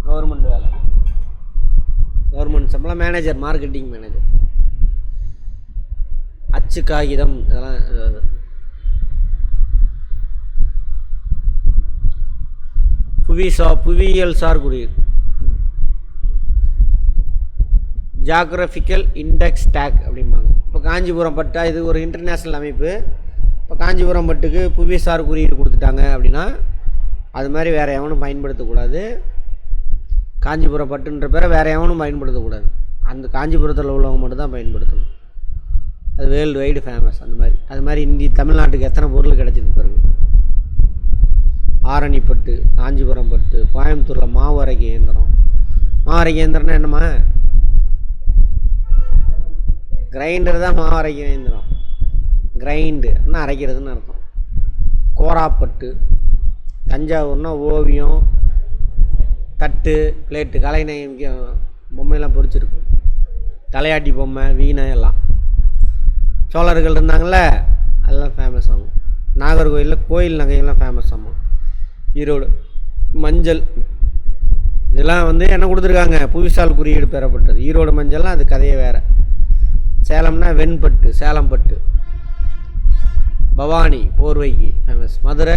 கவர்மெண்ட் வேலை, கவர்மெண்ட் சம்பளம், மேனேஜர், மார்க்கெட்டிங் மேனேஜர். அச்சு காகிதம் இதெல்லாம். புவியியல் சார் குறியீடு, ஜாகிரபிக்கல் இண்டெக்ஸ் டேக் அப்படிம்பாங்க. இப்போ காஞ்சிபுரம் பட்டா இது ஒரு இன்டர்நேஷ்னல் அமைப்பு. இப்போ காஞ்சிபுரம் பட்டுக்கு புவிசார் குறியீடு கொடுத்துட்டாங்க அப்படின்னா அது மாதிரி வேறு எவனும் பயன்படுத்தக்கூடாது. காஞ்சிபுரம் பட்டுன்ற பேரை வேறு எவனும் பயன்படுத்தக்கூடாது. அந்த காஞ்சிபுரத்தில் உள்ளவங்க மட்டும் தான் பயன்படுத்தணும். அது வேர்ல்டு வைடு ஃபேமஸ். அந்த மாதிரி அது மாதிரி தமிழ்நாட்டுக்கு எத்தனை பொருள் கிடச்சிருக்கு பாருங்க. ஆரணி பட்டு, காஞ்சிபுரம் பட்டு, கோயம்புத்தூரில் மாவு அரைக்க இயந்திரம். மாவு அரைக்க இயந்திரம்னா என்னம்மா? கிரைண்டர் தான் மாவு அரைக்க இயந்திரம். கிரைண்டுன்னா அரைக்கிறதுன்னு அர்த்தம். கோராப்பட்டு, தஞ்சாவூர்னா ஓவியம், தட்டு, பிளேட்டு, கலைநயம், பொம்மையெல்லாம் பொறிச்சிருக்கு. தலையாட்டி பொம்மை, வீணை எல்லாம். சோழர்கள் இருந்தாங்கள, அதெல்லாம் ஃபேமஸ் ஆகும். நாகர்கோயிலில் கோயில் நகையெல்லாம் ஃபேமஸ் ஆகும். ஈரோடு மஞ்சள், இதெல்லாம் என்ன கொடுத்துருக்காங்க? புவிசார் குறியீடு பெறப்பட்டது. ஈரோடு மஞ்சள்லாம் அது கதையே வேறு. சேலம்னா வெண்பட்டு, சேலம் பட்டு. பவானி போர்வைக்கு ஃபேமஸ். மதுரை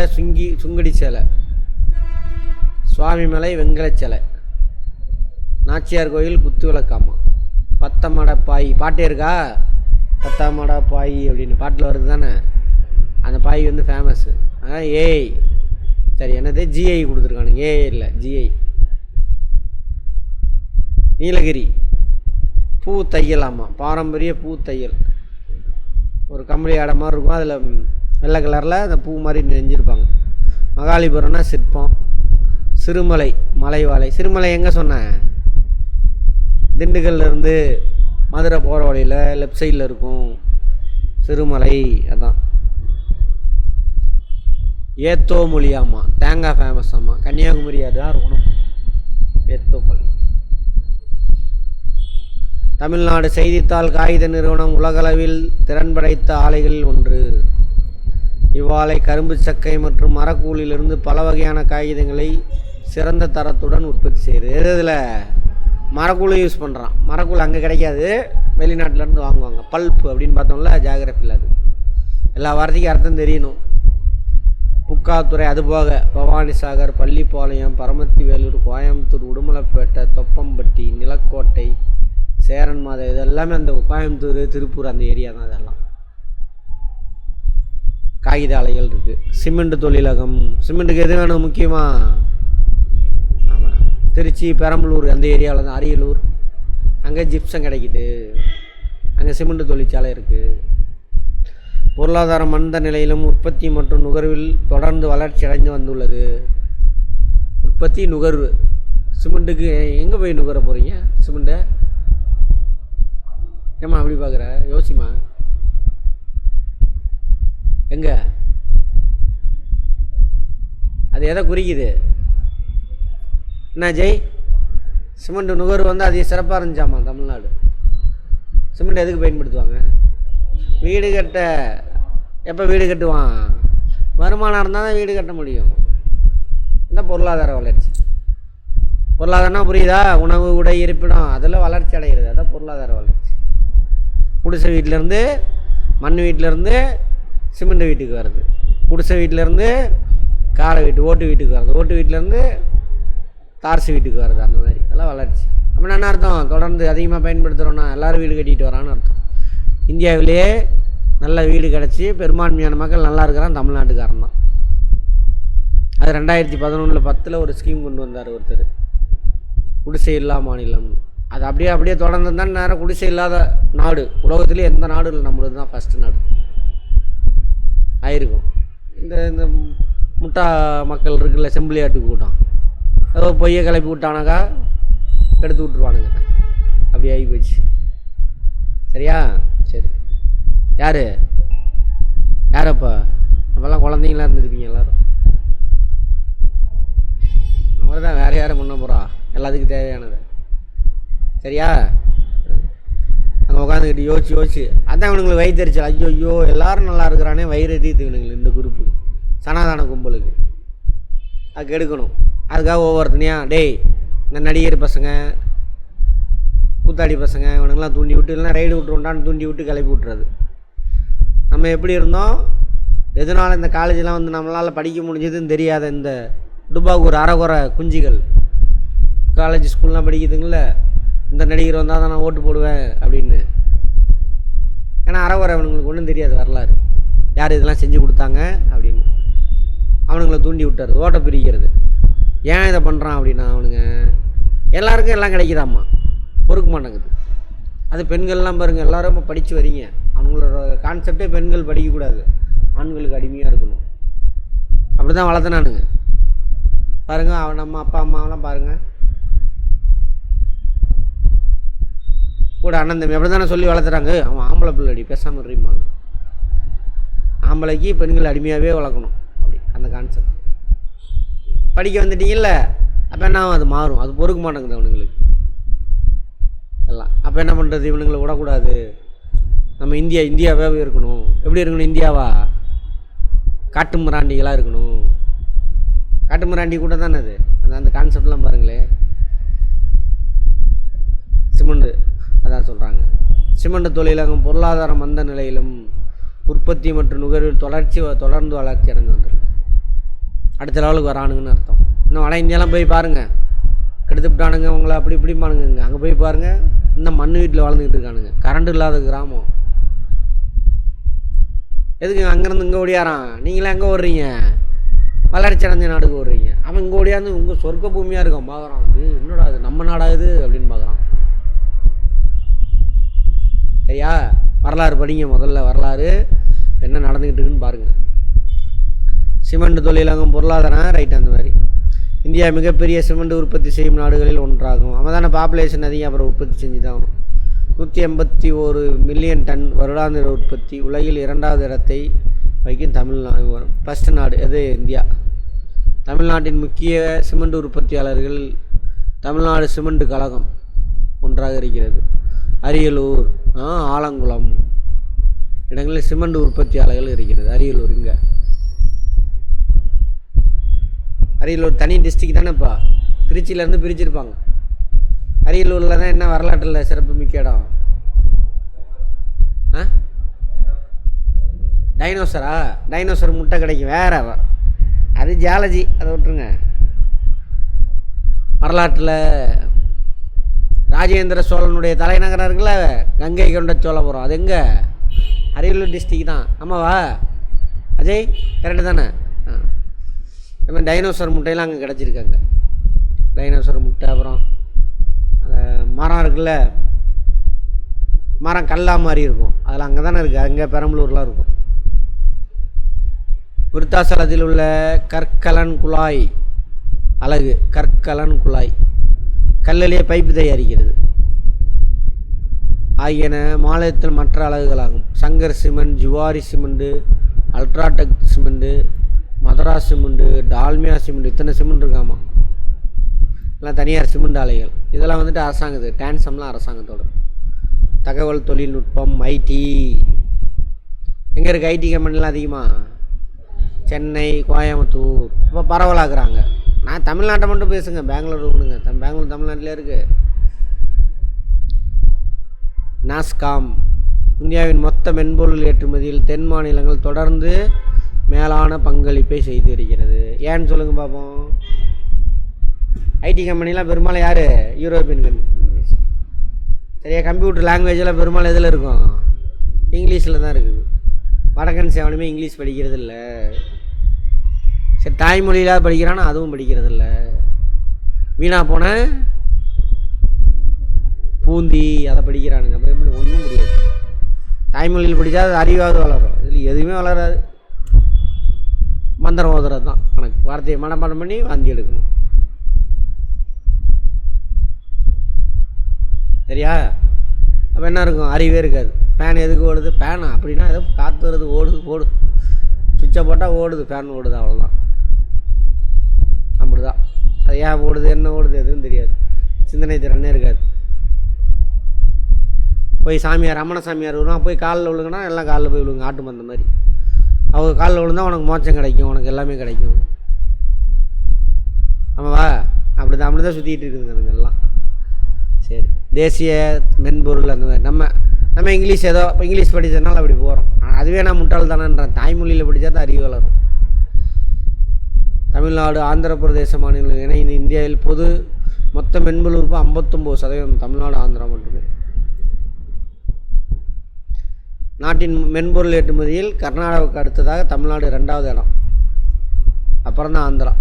சுங்கடி சேலை, சுவாமிமலை வெங்கல சேலை, நாச்சியார் கோயில் குத்து விளக்காமா. பத்தமட பாய் பாட்டே இருக்கா? பத்தமட பாய் அப்படின்னு பாட்டில் வருது தானே, அந்த பாய் ஃபேமஸ்ஸு. ஏய் சரி, என்னது GI கொடுத்துருக்கானுங்க, ஏ இல்லை GI. நீலகிரி பூ தையல். ஆமாம், பாரம்பரிய பூ தையல். ஒரு கம்பளி ஆடை மாதிரி இருக்கும், அதில் வெள்ளை கலரில் அந்த பூ மாதிரி நெஞ்சிருப்பாங்க. மகாலிபுரம்னா சிற்பம். சிறுமலை மலைவாழை. சிறுமலை எங்கே சொன்னேன்? திண்டுக்கல்லேருந்து மதுரை போகிற வழியில் லெஃப்ட் சைடில் இருக்கும் சிறுமலை. அதான் ஏத்தோ மொழியாம்மா, தேங்காய் ஃபேமஸ் ஆம்மா. கன்னியாகுமரியாக தான் இருக்கணும். ஏத்தோப்பள்ளி. தமிழ்நாடு செய்தித்தாள் காகித நிறுவனம் உலகளவில் திறன் படைத்த ஆலைகளில் ஒன்று. இவ்வாலை கரும்பு சக்கை மற்றும் மரக்கூலிலிருந்து பல வகையான காகிதங்களை சிறந்த தரத்துடன் உற்பத்தி செய்யுது. இதில் மரக்கூலி யூஸ் பண்ணுறான். மரக்கூலி அங்கே கிடைக்காது, வெளிநாட்டிலேருந்து வாங்குவாங்க. பல்ப்பு அப்படின்னு பார்த்தோம்ல ஜியாகிரஃபியில், அது எல்லா வார்த்தைக்கும் அர்த்தம் தெரியணும். புக்காத்துறை, அதுபோக பவானிசாகர், பள்ளிப்பாளையம், பரமத்தி வேலூர், கோயம்புத்தூர், உடுமலைப்பேட்டை, தொப்பம்பட்டி, நிலக்கோட்டை, சேரன் மாதை, இதெல்லாமே அந்த கோயம்புத்தூர், திருப்பூர் அந்த ஏரியா தான். அதெல்லாம் காகித ஆலைகள் இருக்குது. சிமெண்ட் தொழிலகம், சிமெண்ட்டுக்கு எது வேணும் முக்கியமாக? ஆமாம், திருச்சி, பெரம்பலூர் அந்த ஏரியாவில் தான். அரியலூர் அங்கே ஜிப்சம் கிடைக்குது, அங்கே சிமெண்ட் தொழிற்சாலை இருக்குது. பொருளாதாரம் மந்த நிலையிலும் உற்பத்தி மற்றும் நுகர்வில் தொடர்ந்து வளர்ச்சி அடைந்து வந்துள்ளது. உற்பத்தி, நுகர்வு. சிமெண்ட்டுக்கு எங்கே போய் நுகர போகிறீங்க சிமெண்ட்டை? ஏம்மா அப்படி பார்க்குற? யோசிமா, எங்கே அது எதை குறிக்குது? என்ன ஜெய்? சிமெண்ட் நுகர்வு வந்து அது சிறப்பாக இருந்துச்சாமா தமிழ்நாடு. சிமெண்ட் எதுக்கு பயன்படுத்துவாங்க? வீடு கட்ட. எப்போ வீடு கட்டுவான்? வருமானம் இருந்தால் தான் வீடு கட்ட முடியும். இந்த பொருளாதார வளர்ச்சி. பொருளாதாரம்னா புரியுதா? உணவு, உடை, இருப்பிடம், அதில் வளர்ச்சி அடைகிறது, அதான் பொருளாதார வளர்ச்சி. குடிசை வீட்டிலேருந்து மண் வீட்டிலேருந்து சிமெண்ட் வீட்டுக்கு வருது. குடிசை வீட்டிலேருந்து காரை வீட்டு, ஓட்டு வீட்டுக்கு வருது. ஓட்டு வீட்டிலேருந்து தார்சு வீட்டுக்கு வருது. அந்த மாதிரி அதெல்லாம் வளர்ச்சி. அப்படின்னா என்ன அர்த்தம்? தொடர்ந்து அதிகமாக பயன்படுத்துகிறோன்னா எல்லோரும் வீடு கட்டிட்டு வரான்னு அர்த்தம். இந்தியாவிலேயே நல்ல வீடு கிடச்சி பெரும்பான்மையான மக்கள் நல்லா இருக்கிறான் தமிழ்நாட்டுக்காரன் தான். அது 2011 10 ஒரு ஸ்கீம் கொண்டு வந்தார் ஒருத்தர், குடிசை இல்லா மாநிலம். அது அப்படியே தொடர்ந்து தான் நேரம் குடிசை இல்லாத நாடு உலகத்துலேயே எந்த நாடு இல்லை, நம்மளது தான் ஃபஸ்ட்டு நாடு ஆயிருக்கும். இந்த முட்டா மக்கள் இருக்குல்ல, செம்பிளியாட்டு கூட்டம், ஏதோ பொய்யை கிளப்பி விட்டானாக்கா எடுத்து விட்ருவானுங்க. அப்படி ஆகி போச்சு. சரியா? சரி. யாரப்பா? அப்போல்லாம் குழந்தைங்களா இருந்துருப்பீங்க எல்லோரும். நம்ம தான் வேறு யாரும் பண்ண போகிறா எல்லாத்துக்கும் தேவையானது. சரியா? அங்கே உட்காந்துக்கிட்டு யோசிச்சு அதான் இவனுங்களுக்கு வயிற்றுச்சல். ஐயோ எல்லோரும் நல்லா இருக்கிறானே, வயிறு எதிர்த்து இவனுங்களுக்கு இந்த குரூப்பு சனாதான கும்பலுக்கு அதுக்கு எடுக்கணும். அதுக்காக ஒவ்வொருத்தனையா டேய் இந்த நடிகர் பசங்க, கூத்தாடி பசங்க, இவனுங்கெல்லாம் தூண்டி விட்டு, இல்லைனா ரைடு விட்டுருண்டான்னு தூண்டி விட்டு கிளப்பி விட்டுறது. நம்ம எப்படி இருந்தோம், எதனால் இந்த காலேஜெலாம் வந்து நம்மளால் படிக்க முடிஞ்சதுன்னு தெரியாத இந்த துபாக்கு ஒரு அரைகுறை குஞ்சிகள் காலேஜ் ஸ்கூல்லாம் படிக்குதுங்கள, இந்த நடிகர் வந்தால் தான் நான் ஓட்டு போடுவேன் அப்படின்னு. ஏன்னா அரைகுறை அவனுங்களுக்கு ஒன்றும் தெரியாது வரலாறு, யார் இதெல்லாம் செஞ்சு கொடுத்தாங்க அப்படின்னு. அவனுங்களை தூண்டி விட்டுறது, ஓட்டை பிரிக்கிறது. ஏன் இதை பண்ணுறான் அப்படின்னா, அவனுங்க எல்லாருக்கும் எல்லாம் கிடைக்குதாம்மா, பொறுக்க மாட்டேங்குது. அது பெண்கள்லாம் பாருங்கள், எல்லோரும் படித்து வரீங்க. அவங்களோட கான்செப்டே பெண்கள் படிக்கக்கூடாது, ஆண்களுக்கு அடிமையாக இருக்கணும். அப்படி தான் வளர்த்தனானுங்க பாருங்கள். அவன் நம்ம அப்பா அம்மாவெல்லாம் பாருங்கள், கூட அண்ணன் தம்பி அப்படி தானே சொல்லி வளர்த்துறாங்க. அவன் ஆம்பளை பிள்ளை பேசாமல் இருப்பாங்க. ஆம்பளைக்கு பெண்கள் அடிமையாகவே வளர்க்கணும், அப்படி அந்த கான்செப்ட். படிக்க வந்துட்டீங்கல்ல, அப்போ என்ன அது மாறும், அது பொறுக்க மாட்டேங்குது அவனுங்களுக்கு எல்லாம். அப்போ என்ன பண்ணுறது, இவனுங்களை விடக்கூடாது, நம்ம இந்தியாவே இருக்கணும். எப்படி இருக்கணும்? இந்தியாவா? காட்டு மிராண்டிகளாக இருக்கணும். காட்டு மிராண்டி கூட தானே அது. அந்த கான்செப்ட்லாம் பாருங்களேன். சிமெண்ட்டு அதான் சொல்கிறாங்க. சிமெண்ட் தொழிலகம் பொருளாதார மந்த நிலையிலும் உற்பத்தி மற்றும் நுகர்வில் தொடர்ந்து வளர்ச்சி அடைந்து வந்துருக்கு. அடுத்த லெவலுக்கு வரானுங்கன்னு அர்த்தம். இன்னும் வட இந்தியாலாம் போய் பாருங்கள், கெடுத்துவிட்டானுங்க உங்களை, அப்படி இப்படிமானுங்க. அங்கே போய் பாருங்கள், இன்னும் மண் வீட்டில் வளர்ந்துக்கிட்டு இருக்கானுங்க. கரண்ட் இல்லாத கிராமம். எதுக்கு அங்கேருந்து இங்கே ஓடியாரான்? நீங்களே எங்கே ஓடுறீங்க? வளர்ச்சி அடைஞ்ச நாடுக்கு ஓடுறீங்க. அவன் இங்கே ஓடியாந்து உங்கள் சொர்க்க பூமியாக இருக்கான் பார்க்குறான். அது என்னடா அது, நம்ம நாடாகுது அப்படின்னு பார்க்குறான். சரியா? வரலாறு படிங்க முதல்ல, வரலாறு என்ன நடந்துக்கிட்டு இருக்குன்னு பாருங்கள். சிமெண்ட் தொழிலகம் பொருளாதாரம் ரைட். அந்த மாதிரி இந்தியா மிகப்பெரிய சிமெண்ட் உற்பத்தி செய்யும் நாடுகளில் ஒன்றாகும். அவன் தானே பாப்புலேஷன் அதிகம், அப்புறம் உற்பத்தி செஞ்சு தான் ஆகணும். 181 மில்லியன் டன் வருடாந்திர உற்பத்தி, உலகில் 2வது இடத்தை வரைக்கும் தமிழ்நாடு வரும். ஃபஸ்ட்டு நாடு எது? இந்தியா. தமிழ்நாட்டின் முக்கிய சிமெண்ட் உற்பத்தியாளர்கள் தமிழ்நாடு சிமெண்ட் கழகம் ஒன்றாக இருக்கிறது. அரியலூர், ஆலங்குளம் இடங்களில் சிமெண்ட் உற்பத்தியாளர்கள் இருக்கிறது. அரியலூர், இங்கே அரியலூர் தனி டிஸ்ட்ரிக்ட் தானேப்பா, திருச்சியிலேருந்து பிரிச்சிருப்பாங்க. அரியலூரில் தான் என்ன வரலாற்றில் சிறப்பு மிக்க இடம்? டைனோசரா? டைனோசர் முட்டை கிடைக்கும், வேற அது ஜியாலஜி, அதை விட்டுருங்க. வரலாற்றில் ராஜேந்திர சோழனுடைய தலைநகரம் இருக்குல்ல, கங்கை கொண்ட சோழபுரம், அது எங்கே? அரியலூர் டிஸ்ட்ரிக் தான். ஆமாவா அஜய்? கரெக்டு தானே? நம்ம டைனோசர் முட்டையெல்லாம் அங்கே கிடச்சிருக்காங்க. டைனோசர் முட்டை, அப்புறம் மரம் இருக்குல்ல, மரம் கல்லா மாதிரி இருக்கும், அதில் அங்கே தானே இருக்குது, அங்கே பெரம்பலூர்லாம் இருக்கும். விருத்தாசலத்தில் உள்ள கற்கலன் குழாய் அலகு, கற்கலன் குழாய் கல்லிலேயே பைப்பு தயாரிக்கிறது ஆகியன மாநிலத்தில் மற்ற அலகுகளாகும். Sankar cement, Zuari cement, UltraTech cement, Madras cement, Dalmia cement, இத்தனை சிமெண்ட் இருக்காமா. எல்லாம் தனியார் சிமெண்ட் ஆலைகள். இதெல்லாம் வந்துட்டு அரசாங்கத்து, டான்சம்லாம் அரசாங்கத்தோட. தகவல் தொழில்நுட்பம், ஐடி எங்கே இருக்குது? ஐடி கம்பெனிலாம் அதிகமாக சென்னை, கோயம்புத்தூர். இப்போ பரவலாக்குறாங்க. நான் தமிழ்நாட்டை மட்டும் பேசுங்க, பெங்களூர் விடுங்க. பெங்களூர் தமிழ்நாட்டிலே இருக்குது. நாஸ்காம் இந்தியாவின் மொத்த மென்பொருள் ஏற்றுமதியில் தென் மாநிலங்கள் தொடர்ந்து மேலான பங்களிப்பை செய்து வருகிறது. ஏன்னு சொல்லுங்கள் பார்ப்போம். ஐடி கம்பெனிலாம் பெரும்பாலும் யார்? European company. சரியா? கம்ப்யூட்டர் லாங்குவேஜெல்லாம் பெரும்பாலும் எதில் இருக்கும்? இங்கிலீஷில் தான் இருக்குது. வடக்கன் சேவனுமே இங்கிலீஷ் படிக்கிறது இல்லை. சரி, தாய்மொழியில் படிக்கிறான்னா அதுவும் படிக்கிறது இல்லை. வீணா போன பூந்தி அதை படிக்கிறானுங்க. அப்போ எப்படி? ஒன்றும் முடியாது. தாய்மொழியில் படித்தா அது அறிவாவது வளரும். இதில் எதுவுமே வளராது. மந்திரம் ஓதுறது தான் கணக்கு. வார்த்தையை மனப்பாடம் பண்ணி வாந்தி எடுக்கணும். சரியா? அப்போ என்ன இருக்கும்? அறிவே இருக்காது. ஃபேன் எதுக்கு ஓடுது? ஃபேனா அப்படின்னா ஏதோ காற்று வருது, ஓடுது. சுவிட்சை போட்டால் ஓடுது, ஃபேன் ஓடுது, அவ்வளோதான். அப்படி தான். அது ஏன் ஓடுது, என்ன ஓடுது, எதுவும் தெரியாது. சிந்தனை திறனே இருக்காது. போய் சாமியார், ரமண சாமியார் வருவான், போய் காலில் விழுங்கன்னா எல்லாம் காலில் போய் விழுங்க, ஆட்டு மந்த மாதிரி. அவங்க காலில் விழுந்தால் உனக்கு மோட்சம் கிடைக்கும், உனக்கு எல்லாமே கிடைக்கும். ஆமாவா? அப்படி தான் சுற்றிக்கிட்டு இருக்குதுங்க அதுங்கெல்லாம். சரி, தேசிய மென்பொருள் அந்த மாதிரி. நம்ம இங்கிலீஷ் ஏதோ இப்போ இங்கிலீஷ் படித்ததுனால அப்படி போகிறோம். அதுவே நான் முட்டாள் தானேன்றேன். தாய்மொழியில் படித்தா தான் அறிவு வளரும். தமிழ்நாடு, ஆந்திர பிரதேச மாநிலங்கள் இணைந்து இந்தியாவில் பொது மொத்த மென்பொருள் உறுப்பு 59% தமிழ்நாடு, ஆந்திரா மட்டுமே. நாட்டின் மென்பொருள் ஏற்றுமதியில் கர்நாடகாவுக்கு அடுத்ததாக தமிழ்நாடு 2வது இடம், அப்புறம் தான் ஆந்திரா.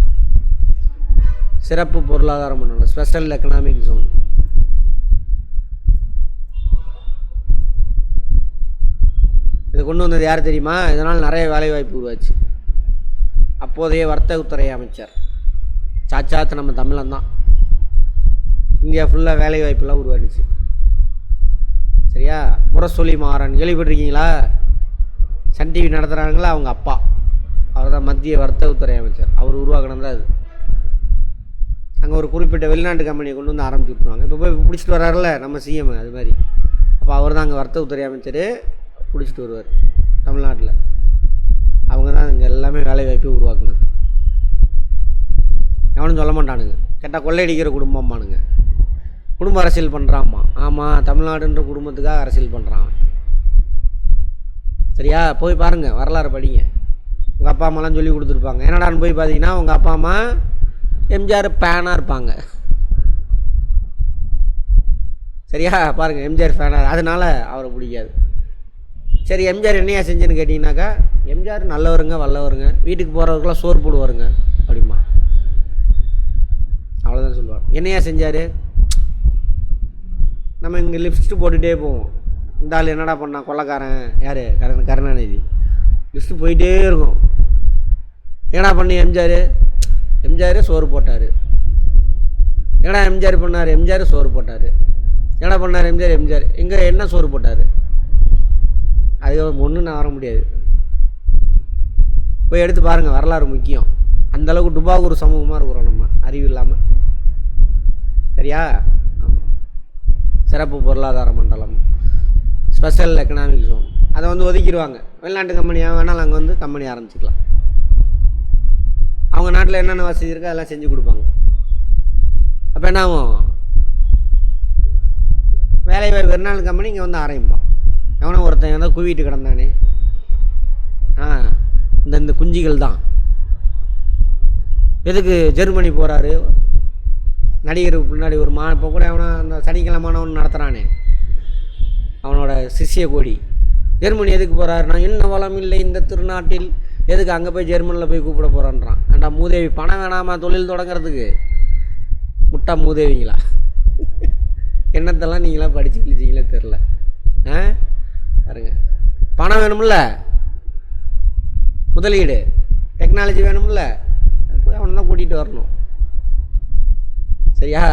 சிறப்பு பொருளாதார மண்டலம், ஸ்பெஷல் எக்கனாமிக் ஜோன். இது கொண்டு வந்தது யார் தெரியுமா? இதனால் நிறைய வேலைவாய்ப்பு உருவாச்சு. அப்போதைய வர்த்தகத்துறை அமைச்சர் சாச்சாத்து நம்ம தமிழன் தான். இந்தியா ஃபுல்லாக வேலைவாய்ப்புலாம் உருவாச்சு. சரியா? முரசொலி மாறன் கேள்விப்பட்டிருக்கீங்களா? சன் டிவி நடத்துகிறாங்களா, அவங்க அப்பா. அவர் தான் மத்திய வர்த்தகத்துறை அமைச்சர். அவர் உருவாக்கினது தான் அது. அங்கே ஒரு குறிப்பிட்ட வெளிநாட்டு கம்பெனியை கொண்டு வந்து ஆரம்பிச்சு விட்ருவாங்க. இப்போ போய் பிடிச்சிட்டு வர்றாருல நம்ம சிஎம், அது மாதிரி. அப்போ அவர் தான் அங்கே வர்த்தகத்துறை அமைச்சர், பிடிச்சிட்டு வருவார் தமிழ்நாட்டில். அவங்க தான் இங்கே எல்லாமே வேலைவாய்ப்பை உருவாக்குனது. எவனும் சொல்ல மாட்டானுங்க. கேட்டால் கொள்ளையடிக்கிற குடும்பம்மானுங்க. குடும்ப அரசியல் பண்ணுறாம்மா. ஆமாம், தமிழ்நாடுன்ற குடும்பத்துக்காக அரசியல் பண்ணுறான். சரியா? போய் பாருங்கள், வரலாறு படிங்க. உங்கள் அப்பா அம்மாலாம் சொல்லி கொடுத்துருப்பாங்க. என்னடான்னு போய் பார்த்தீங்கன்னா உங்கள் அப்பா அம்மா எம்ஜிஆர் ஃபேனாக இருப்பாங்க. சரியா? பாருங்கள், எம்ஜிஆர் ஃபேனாக, அதனால் அவரை பிடிக்காது. சரி, எம்ஜிஆர் என்னையா செஞ்சுன்னு கேட்டிங்கனாக்கா, எம்ஜிஆர் நல்லவருங்க, வல்லவருங்க, வீட்டுக்கு போகிறவருக்கெல்லாம் சோறு போடுவாருங்க அப்படிமா. அவ்வளோதான் சொல்லுவார். என்னையா செஞ்சார்? நம்ம இங்கே லிஸ்ட்டு போட்டுகிட்டே போவோம். இந்த ஆள் என்னடா பண்ணான், கொள்ளைக்காரன், யார்? கருணாநிதி. லிஸ்ட்டு போயிட்டே இருக்கும். என்னடா பண்ணி எம்ஜிஆர்? எம்ஜிஆர் சோறு போட்டார். என்னடா எம்ஜிஆர் பண்ணார்? எம்ஜிஆர் சோறு போட்டார். என்னடா பண்ணார் எம்ஜிஆர்? எங்கே என்ன சோறு போட்டார்? அது ஒன்றும் நான் வர முடியாது. போய் எடுத்து பாருங்கள், வரலாறு முக்கியம். அந்தளவுக்கு டுபாகூர் சமூகமாக இருக்கிறோம் நம்ம, அறிவு இல்லாமல். சரியா? ஆமாம். சிறப்பு பொருளாதார மண்டலம், ஸ்பெஷல் எக்கனாமிக் ஜோன், அதை வந்து ஒதுக்கிடுவாங்க. வெளிநாட்டு கம்பெனியாக வேணாலும் அங்கே வந்து கம்பெனி ஆரம்பிச்சிக்கலாம். அவங்க நாட்டில் என்னென்ன வசதி இருக்கோ அதெல்லாம் செஞ்சு கொடுப்பாங்க. அப்போ என்ன ஆகும்? வேலைவாய்ப்பு வெளிநாட்டு கம்பெனி இங்கே வந்து ஆரம்பிப்பான். எவனோ ஒருத்தன் வந்து குவிட்டு கிடந்தானே, இந்த குஞ்சிகள் தான். எதுக்கு ஜெர்மனி போகிறாரு நடிகர் பின்னாடி ஒரு இப்போ கூட அவனை அந்த சனிக்கிழமானவன் நடத்துகிறானே, அவனோட சிஷ்ய கோடி. ஜெர்மனி எதுக்கு போகிறாரு? நான் என்ன வளம் இல்லை இந்த திருநாட்டில், எதுக்கு அங்கே போய் ஜெர்மனியில் போய் கூப்பிட போகிறான்றான். ஏன்டா மூதேவி, பணம் வேணாமா தொழில் தொடங்கிறதுக்கு? முட்டா மூதேவிங்களா? என்னத்தெல்லாம் நீங்களாம் படித்து கிழிச்சிங்களே தெரில. பாருங்க, பணம் வேணும்ல, முதலீடு, டெக்னாலஜி வேணும்ல, போய் அவனை தான் கூட்டிகிட்டு வரணும். சரியா?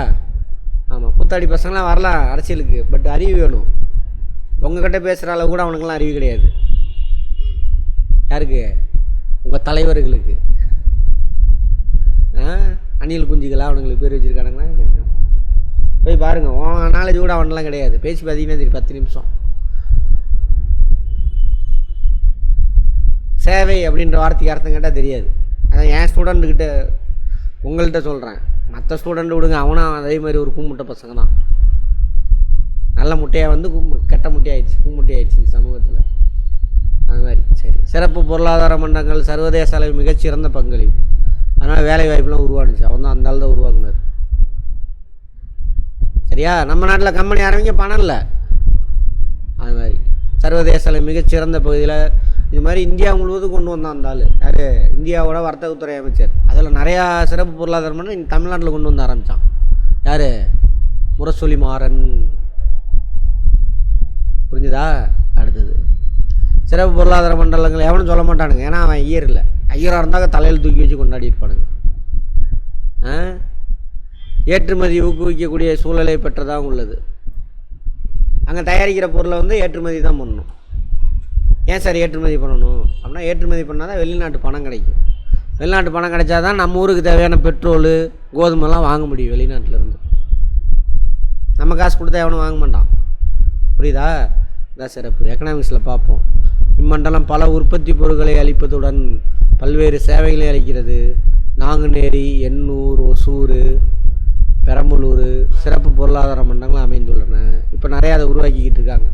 ஆமாம். புத்தாடி பசங்களாம் வரலாம் அரசியலுக்கு, பட் அறிவு வேணும். உங்கள்கிட்ட பேசுகிற அளவு கூட அவனுக்கெல்லாம் அறிவு கிடையாது. யாருக்கு? உங்கள் தலைவர்களுக்கு. அணில் குஞ்சுகளா அவனுங்களுக்கு பேர் வச்சுருக்கானுங்களா? போய் பாருங்கள், உன் நாலேஜ் கூட அவனெலாம் கிடையாது. பேசி பார்த்தீங்கன்னா தெரியும், 10 நிமிஷம். சேவை அப்படின்ற வார்த்தைக்கு அர்த்தம் கேட்டால் தெரியாது. அதான் என் ஸ்டூடெண்ட்டுக்கிட்ட உங்கள்கிட்ட சொல்கிறேன். மற்ற ஸ்டூடெண்ட்டு விடுங்க, அவனும் அதே மாதிரி ஒரு கூமுட்டை பசங்க தான். நல்ல முட்டையாக வந்து கெட்ட முட்டையாயிடுச்சு, கூமுட்டையாயிடுச்சு இந்த சமூகத்தில். அது மாதிரி. சரி, சிறப்பு பொருளாதார மண்டலங்கள் சர்வதேச அளவில் மிகச்சிறந்த பங்களிப்பு. அதனால் வேலை வாய்ப்புலாம் உருவானுச்சு. அவன் தான் அந்த ஆள் தான் உருவாக்குனார். சரியா? நம்ம நாட்டில் கம்பெனி ஆரம்பிக்க பணம் இல்லை. அது மாதிரி சர்வதேச அளவில் மிகச்சிறந்த பகுதியில் இது மாதிரி இந்தியா முழுவதும் கொண்டு வந்தான் அந்த ஆள். யார்? இந்தியாவோட வர்த்தகத்துறை அமைச்சர். அதில் நிறையா சிறப்பு பொருளாதாரம் பண்ண தமிழ்நாட்டில் கொண்டு வந்து ஆரம்பித்தான். யார்? முரசொலி மாறன். புரிஞ்சுதா? அடுத்தது சிறப்பு பொருளாதார மண்டலங்கள் எவனும் சொல்ல மாட்டானுங்க, ஏன்னா அவன் ஐயர் இல்லை. ஐயராக இருந்தாக்க தலையில் தூக்கி வச்சு கொண்டாடி இருப்பானுங்க. ஏற்றுமதி ஊக்குவிக்கக்கூடிய சூழலை பெற்றதாக உள்ளது. அங்கே தயாரிக்கிற பொருளை வந்து ஏற்றுமதி தான் பண்ணணும். ஏன் சார் ஏற்றுமதி பண்ணணும் அப்படின்னா, ஏற்றுமதி பண்ணால் தான் வெளிநாட்டு பணம் கிடைக்கும். வெளிநாட்டு பணம் கிடைச்சா தான் நம்ம ஊருக்கு தேவையான பெட்ரோலு கோதுமைலாம் வாங்க முடியும் வெளிநாட்டிலேருந்து. நம்ம காசு கொடுத்தா எவனும் வாங்க மாட்டான். புரியுதா? இதான் சிறப்பு. எக்கனாமிக்ஸில் பார்ப்போம். இம்மண்டலம் பல உற்பத்தி பொருட்களை அளிப்பதுடன் பல்வேறு சேவைகளை அளிக்கிறது. நாங்குநேரி, எண்ணூர், ஒசூர், பெரம்பலூர் சிறப்பு பொருளாதார மண்டலங்கள் அமைந்துள்ளன. இப்போ நிறையா அதை உருவாக்கிக்கிட்டு இருக்காங்க.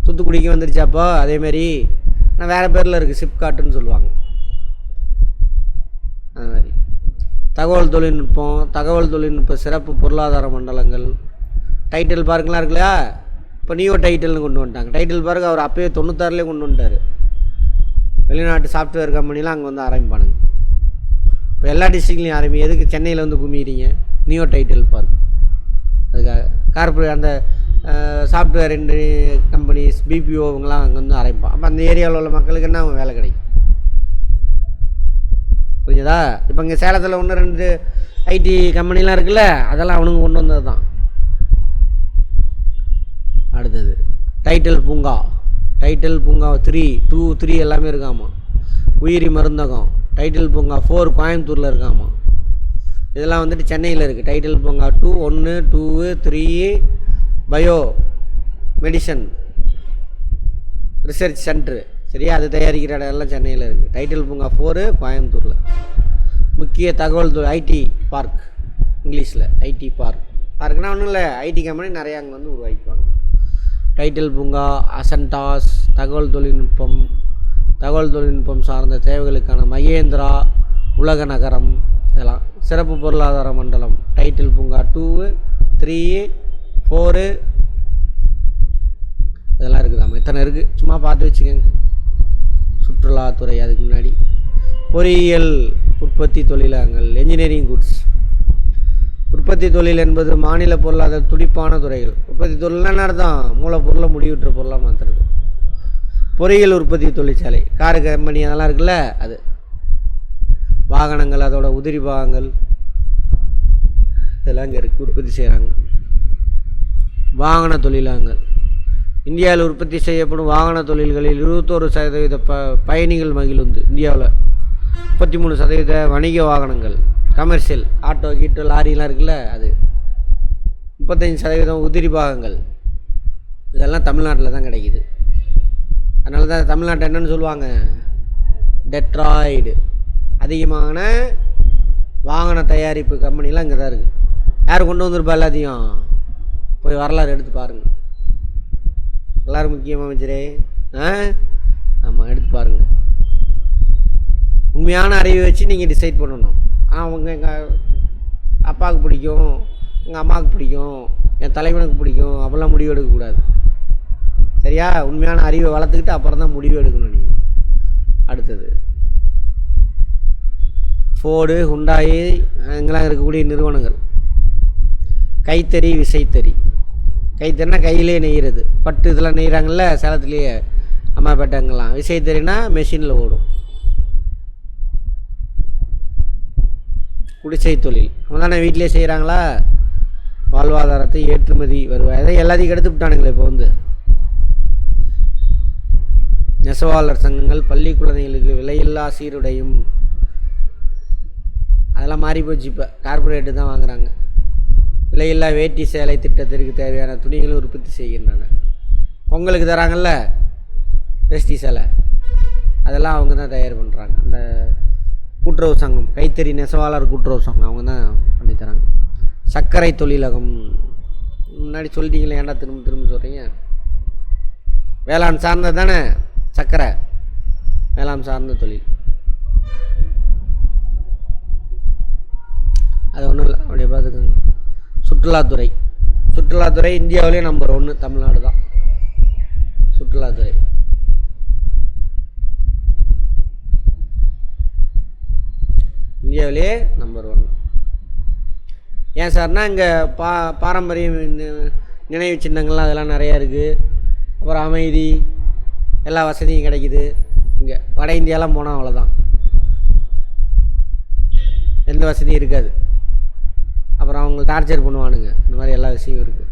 தூத்துக்குடிக்கு வந்துருச்சாப்போ அதேமாரி நான் வேறு பேரில் இருக்குது, சிப்காட்டுன்னு சொல்லுவாங்க. அது மாதிரி தகவல் தொழில்நுட்ப சிறப்பு பொருளாதார மண்டலங்கள். டைட்டில் பார்க்கலாம் இருக்கு இல்லையா? இப்போ நியோ டைட்டில்னு கொண்டு வந்துட்டாங்க. டைட்டில் பார்க்க அவர் அப்போயே 96லேயே கொண்டு வந்துட்டார். வெளிநாட்டு சாஃப்ட்வேர் கம்பெனிலாம் அங்கே வந்து ஆரம்பிப்பானுங்க. இப்போ எல்லா டிஸ்ட்ரிக்ட்லையும் ஆரம்பி. எதுக்கு சென்னையில் வந்து குமிக்கிறீங்க? Neo Tidel park. அதுக்காக கார்பரேட் அந்த சாஃப்ட்வேர் கம்பெனிஸ், பிபிஓ இவங்கெல்லாம் அங்கே வந்து ஆரம்பிப்பான். அப்போ அந்த ஏரியாவில் உள்ள மக்களுக்கு என்ன வேலை கிடைக்கும்? புரியுதா? இப்போ இங்கே சேலத்தில் 1-2 ஐடி கம்பெனிலாம் இருக்குல்ல, அதெல்லாம் அவனுங்க கொண்டு வந்தது தான். அடுத்தது டைட்டில் பூங்கா 3, 2, 3 எல்லாமே இருக்காமா. உயிரி மருந்தகம் டைட்டில் பூங்கா 4 கோயம்புத்தூரில் இருக்காமா. இதெல்லாம் வந்துட்டு சென்னையில் இருக்குது. டைட்டில் பூங்கா 1, 2, 3 பயோ மெடிசன் ரிசர்ச் சென்ட்ரு. சரியா? அது தயாரிக்கிற இடம் எல்லாம் சென்னையில் இருக்குது. டைட்டில் பூங்கா 4 கோயம்புத்தூரில். முக்கிய தகவல் ஐடி பார்க், இங்கிலீஷில் ஐடி பார்க்னா ஒன்றும் இல்லை, ஐடி கம்பெனி நிறையா அங்கே வந்து உருவாக்கிப்பாங்க. டைட்டில் பூங்கா, அசன்டாஸ் தகவல் தொழில்நுட்பம் சார்ந்த தேவைகளுக்கான மகேந்திரா உலக நகரம். இதெல்லாம் சிறப்பு பொருளாதார மண்டலம். டைட்டில் பூங்கா 2, 3, 4 இதெல்லாம் இருக்குதாம்மா. இத்தனை இருக்குது, சும்மா பார்த்து வச்சுக்கோங்க. சுற்றுலாத்துறை. அதுக்கு முன்னாடி பொறியியல் உற்பத்தி தொழிலகங்கள், என்ஜினியரிங் குட்ஸ். உற்பத்தி தொழில் என்பது மாநில பொருளாதார துடிப்பான துறைகள். உற்பத்தி தொழில்னா அர்த்தம் மூலப்பொருளை முடிவுற்ற பொருளாக மாற்றுறது. பொறியியல் உற்பத்தி தொழிற்சாலை, காரு கம்பெனி அதெல்லாம் இருக்குல்ல, அது. வாகனங்கள், அதோட உதிரி பாகங்கள் இதெல்லாம் இங்கே இருக்குது, உற்பத்தி செய்கிறாங்க. வாகன தொழிலகங்கள். இந்தியாவில் உற்பத்தி செய்யப்படும் வாகன தொழில்களில் 21% பயணிகள் மகிழுந்து. இந்தியாவில் 33% வணிக வாகனங்கள், கமர்ஷியல் ஆட்டோ கீட்டோ லாரிலாம் இருக்குல்ல அது. 35% உதிரி பாகங்கள். இதெல்லாம் தமிழ்நாட்டில் தான் கிடைக்கிது. அதனால தான் தமிழ்நாட்டை என்னென்னு சொல்லுவாங்க, டெட்ராய்டு. அதிகமான வாகன தயாரிப்பு கம்பெனிலாம் இங்கே தான் இருக்குது. யார் கொண்டு வந்திருப்பா எல்லாத்தையும்? போய் வரலாறு எடுத்து பாருங்கள். வரலாறு முக்கியமாக அமைச்சரே. ஆமாம், எடுத்து பாருங்கள். உண்மையான அறிவை வச்சு நீங்கள் டிசைட் பண்ணணும். அவங்க எங்கள் அப்பாவுக்கு பிடிக்கும், எங்கள் அம்மாவுக்கு பிடிக்கும், என் தலைவனுக்கு பிடிக்கும், அப்படிலாம் முடிவு எடுக்கக்கூடாது. சரியா? உண்மையான அறிவை வளர்த்துக்கிட்டு அப்புறம் தான் முடிவு எடுக்கணும் நீங்கள். அடுத்தது ஃபோர்டு, ஹுண்டாயி அங்கெல்லாம் இருக்கக்கூடிய நிறுவனங்கள். கைத்தறி, விசைத்தறி. கைத்தறினா கையிலே நெய்கிறது, பட்டு இதெல்லாம் நெய்கிறாங்கல்ல சேலத்துலேயே, அம்மாப்பேட்டைங்கெல்லாம். விசைத்தறினா மெஷினில் ஓடும். குடிசை தொழில் அவங்க தானே வீட்டிலே செய்கிறாங்களா? வாழ்வாதாரத்தை, ஏற்றுமதி வருவாய், அதை எல்லாத்தையும் எடுத்து விட்டானுங்களே இப்போ வந்து. நெசவாளர் சங்கங்கள், பள்ளி குழந்தைகளுக்கு விலையில்லா சீருடையும், அதெல்லாம் மாறி போச்சு. இப்போ கார்பரேட்டு தான் வாங்குகிறாங்க. விலையில்லா வேட்டி சேலை திட்டத்திற்கு தேவையான துணிகளும் உற்பத்தி செய்கின்றன. பொங்கலுக்கு தராங்கல்ல வேஷ்டி சேலை, அதெல்லாம் அவங்க தான் தயார் பண்ணுறாங்க. அந்த கூட்டுறவு சங்கம், கைத்தறி நெசவாளர் கூட்டுறவு சங்கம், அவங்க தான் பண்ணித்தராங்க. சர்க்கரை தொழிலகம் முன்னாடி சொல்லிட்டீங்களே, ஏன்டா திரும்ப திரும்ப சொல்கிறீங்க? வேளாண் சார்ந்தது தானே சர்க்கரை, வேளாண் சார்ந்த தொழில். அது ஒன்றும் இல்லை, அப்படியே பார்த்துக்கோங்க. சுற்றுலாத்துறை, சுற்றுலாத்துறை இந்தியாவிலே நம்பர் 1 தமிழ்நாடு தான். சுற்றுலாத்துறை இந்தியாவிலே நம்பர் 1. ஏன் சார்னா இங்கே பாரம்பரிய நினைவு சின்னங்கள்லாம் அதெல்லாம் நிறையா இருக்குது. அப்புறம் அமைதி, எல்லா வசதியும் கிடைக்கிது. இங்கே வட இந்தியாலாம் போனால் அவ்வளோதான், எந்த வசதியும் இருக்காது. அப்புறம் அவங்க டார்ச்சர் பண்ணுவானுங்க. இந்த மாதிரி எல்லா விஷயமும் இருக்குது.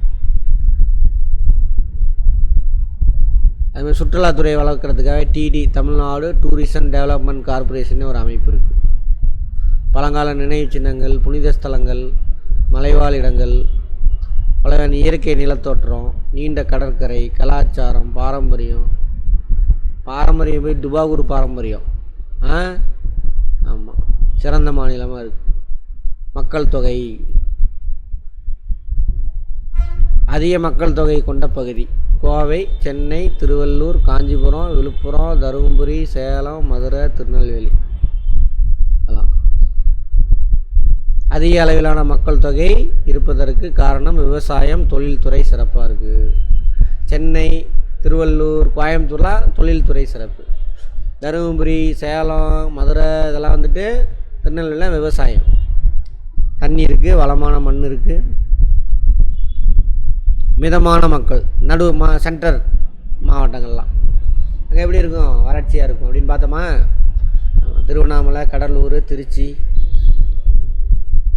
அதுமாதிரி சுற்றுலாத்துறையை வளர்க்குறதுக்காக TD, Tamil Nadu tourism development corporation ஒரு அமைப்பு இருக்குது. பழங்கால நினைவு சின்னங்கள், புனித ஸ்தலங்கள், மலைவாழ் இடங்கள், பல இயற்கை நிலத்தோற்றம், நீண்ட கடற்கரை, கலாச்சாரம், பாரம்பரியம். பாரம்பரியம் போய் டுபாகூர் பாரம்பரியம். ஆமாம், சிறந்த மாநிலமாக இருக்குது. மக்கள் தொகை, அதிக மக்கள் தொகை கொண்ட பகுதி கோவை, சென்னை, திருவள்ளூர், காஞ்சிபுரம், விழுப்புரம், தருமபுரி, சேலம், மதுரை, திருநெல்வேலி. அதெல்லாம் அதிக அளவிலான மக்கள் தொகை இருப்பதற்கு காரணம் விவசாயம், தொழில்துறை சிறப்பாக இருக்குது. சென்னை, திருவள்ளூர், கோயம்புத்தூர்லாம் தொழில்துறை சிறப்பு. தருமபுரி, சேலம், மதுரை இதெல்லாம் வந்துட்டு, திருநெல்வேலியில் விவசாயம். தண்ணி இருக்குது, வளமான மண் இருக்குது, மிதமான மக்கள். சென்டர் மாவட்டங்கள்லாம் அங்கே எப்படி இருக்கும்? வறட்சியாக இருக்கும். அப்படின்னு பார்த்தோமா, திருவண்ணாமலை, கடலூர், திருச்சி,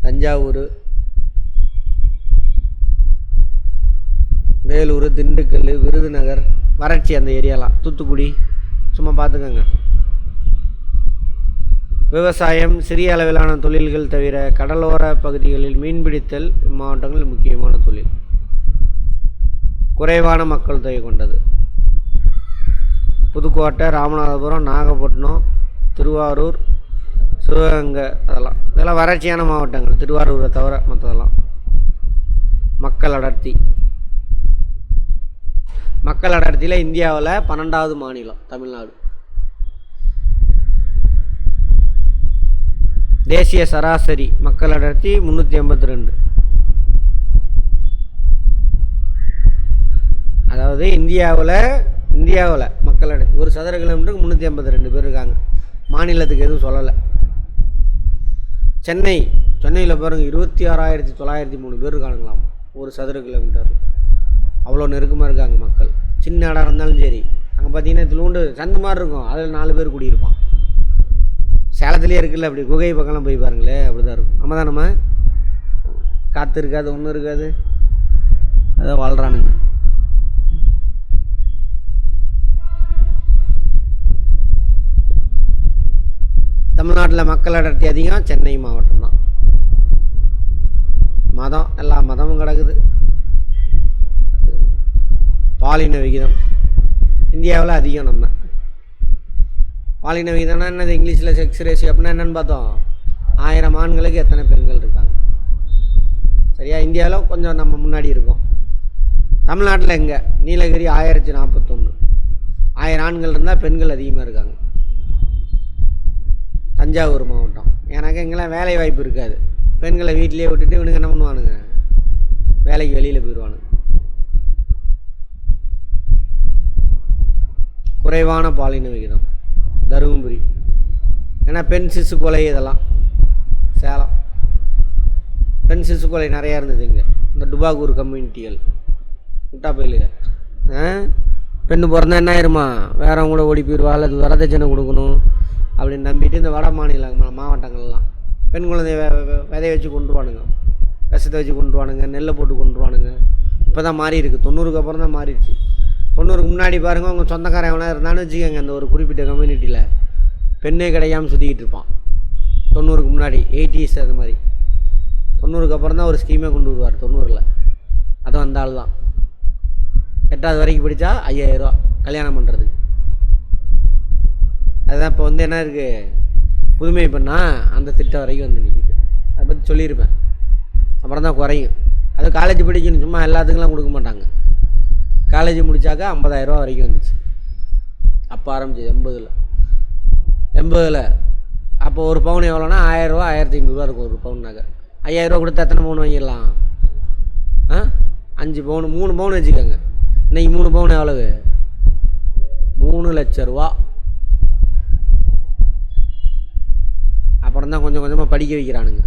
தஞ்சாவூர், வேலூர், திண்டுக்கல், விருதுநகர், வறட்சி அந்த ஏரியாலாம். தூத்துக்குடி, சும்மா பார்த்துக்கோங்க. விவசாயம், சிறிய அளவிலான தொழில்கள் தவிர கடலோர பகுதிகளில் மீன்பிடித்தல் இம்மாவட்டங்களில் முக்கியமான தொழில். குறைவான மக்கள் தொகை கொண்டது. புதுக்கோட்டை, ராமநாதபுரம், நாகப்பட்டினம், திருவாரூர், சிவகங்கை, இதெல்லாம் வறட்சியான மாவட்டங்கள். திருவாரூரை தவிர மற்றதெல்லாம். மக்கள் அடர்த்தி, மக்கள் அடர்த்தியில் இந்தியாவில் 12வது மாநிலம் தமிழ்நாடு. தேசிய சராசரி மக்கள் அடர்த்தி 382. அதாவது இந்தியாவில் மக்கள் அடர்த்தி ஒரு சதுர கிலோமீட்டருக்கு 382 பேர் இருக்காங்க. மாநிலத்துக்கு எதுவும் சொல்லலை. சென்னையில் பாருங்கள் 26,903 பேர் இருக்கானுங்களாம் ஒரு சதுர கிலோமீட்டர். அவ்வளோ நெருக்கமாக இருக்காங்க மக்கள். சின்ன இடம் இருந்தாலும் சரி. அங்கே பார்த்தீங்கன்னா இதிலூண்டு சந்து மாதிரி இருக்கும், அதில் 4 பேர் குடியிருப்பான். சேலத்துலேயே இருக்குல்ல, அப்படி குகை பக்கம்லாம் போய் பாருங்களே, அப்படி தான் இருக்கும். நம்ம காற்று இருக்காது, ஒன்றும் இருக்காது, அதான் வாழ்கிறானுங்க. இந்த தமிழ்நாட்டில் மக்கள் அடர்த்தி அதிகம் சென்னை மாவட்டம் தான். மதம் எல்லா மதமும் கிடக்குது. பாலின விகிதம் இந்தியாவில் அதிகம். நம்ம பாலின விகிதம்னா என்னது? இங்கிலீஷில் செக்ஸ் ரேஷியோ அப்படின்னா என்னென்னு பார்த்தோம். 1000 ஆண்களுக்கு எத்தனை பெண்கள் இருக்காங்க. சரியா? இந்தியாவில் கொஞ்சம் நம்ம முன்னாடி இருக்கோம். தமிழ்நாட்டில் எங்கே? நீலகிரி 1041. 1000 ஆண்கள் இருந்தால் பெண்கள் அதிகமாக இருக்காங்க. தஞ்சாவூர் மாவட்டம். எனக்கு எங்கெல்லாம் வேலை வாய்ப்பு இருக்காது. பெண்களை வீட்டிலே விட்டுட்டு இவனுக்கு என்ன பண்ணுவானுங்க? வேலைக்கு வெளியில் போயிடுவானுங்க. குறைவான பாலின விகிதம் தருமபுரி. ஏன்னா பெண் சிசு கொலை இதெல்லாம். சேலம் பெண் சிசு கொலை நிறையா இருந்தது இங்கே. இந்த டுபாகூர் கம்யூனிட்டிகள் விட்டா போயிலுங்க. பெண்ணு பிறந்தா என்ன ஆயிருமா? வேறவங்க கூட ஓடி போயிடுவா, அல்லது வரதட்சணை கொடுக்கணும் அப்படின்னு நம்பிட்டு இந்த வட மாநில மாவட்டங்கள்லாம் பெண் குழந்தைய விதைய வச்சு கொண்டுருவானுங்க, விஷத்தை வச்சு கொண்டுருவானுங்க, நெல்லை போட்டு கொண்டுருவானுங்க. இப்போ தான் மாறி இருக்குது. 90க்கு அப்புறம் தான் மாறிடுச்சு. 90க்கு முன்னாடி பாருங்கள், அவங்க சொந்தக்காரன் எவனா இருந்தான்னு வச்சுக்கோங்க, அந்த ஒரு குறிப்பிட்ட கம்யூனிட்டியில் பெண்ணே கிடையாமல் சுற்றிக்கிட்டு இருப்பான். 90க்கு முன்னாடி 80s அது மாதிரி. 90க்கு அப்புறம் தான் ஒரு ஸ்கீமே கொண்டு வருவார். 90ல் அதுவும் அந்த ஆள் தான். 8வது வரைக்கும் படித்தா 5000 ரூபா கல்யாணம் பண்ணுறதுக்கு. அதுதான் இப்போ வந்து என்ன இருக்குது, புதுமை பண்ணால் அந்த திட்டம் வரைக்கும் வந்து நிற்கிது. அதை பற்றி சொல்லியிருப்பேன். அப்புறம் தான் குறையும். அது காலேஜ் படிக்கணும், சும்மா எல்லாத்துக்கெல்லாம் கொடுக்க மாட்டாங்க. காலேஜ் முடித்தாக்கா 50,000 ரூபா வரைக்கும் வந்துச்சு. அப்போ ஆரம்பிச்சது 80ல். அப்போ ஒரு பவுன் எவ்வளோனா 1000 ரூபா 1500 ரூபா இருக்கும் ஒரு பவுன்னாக்க. 5000 ரூபா கொடுத்தா எத்தனை பவுன் வாங்கிடலாம்? 5 பவுன் 3 பவுன் வச்சுக்கோங்க. இன்றைக்கி 3 பவுன் எவ்வளவு? 3 லட்ச ரூபா. அப்புறம் தான் கொஞ்சம் கொஞ்சமாக படிக்க வைக்கிறானுங்க.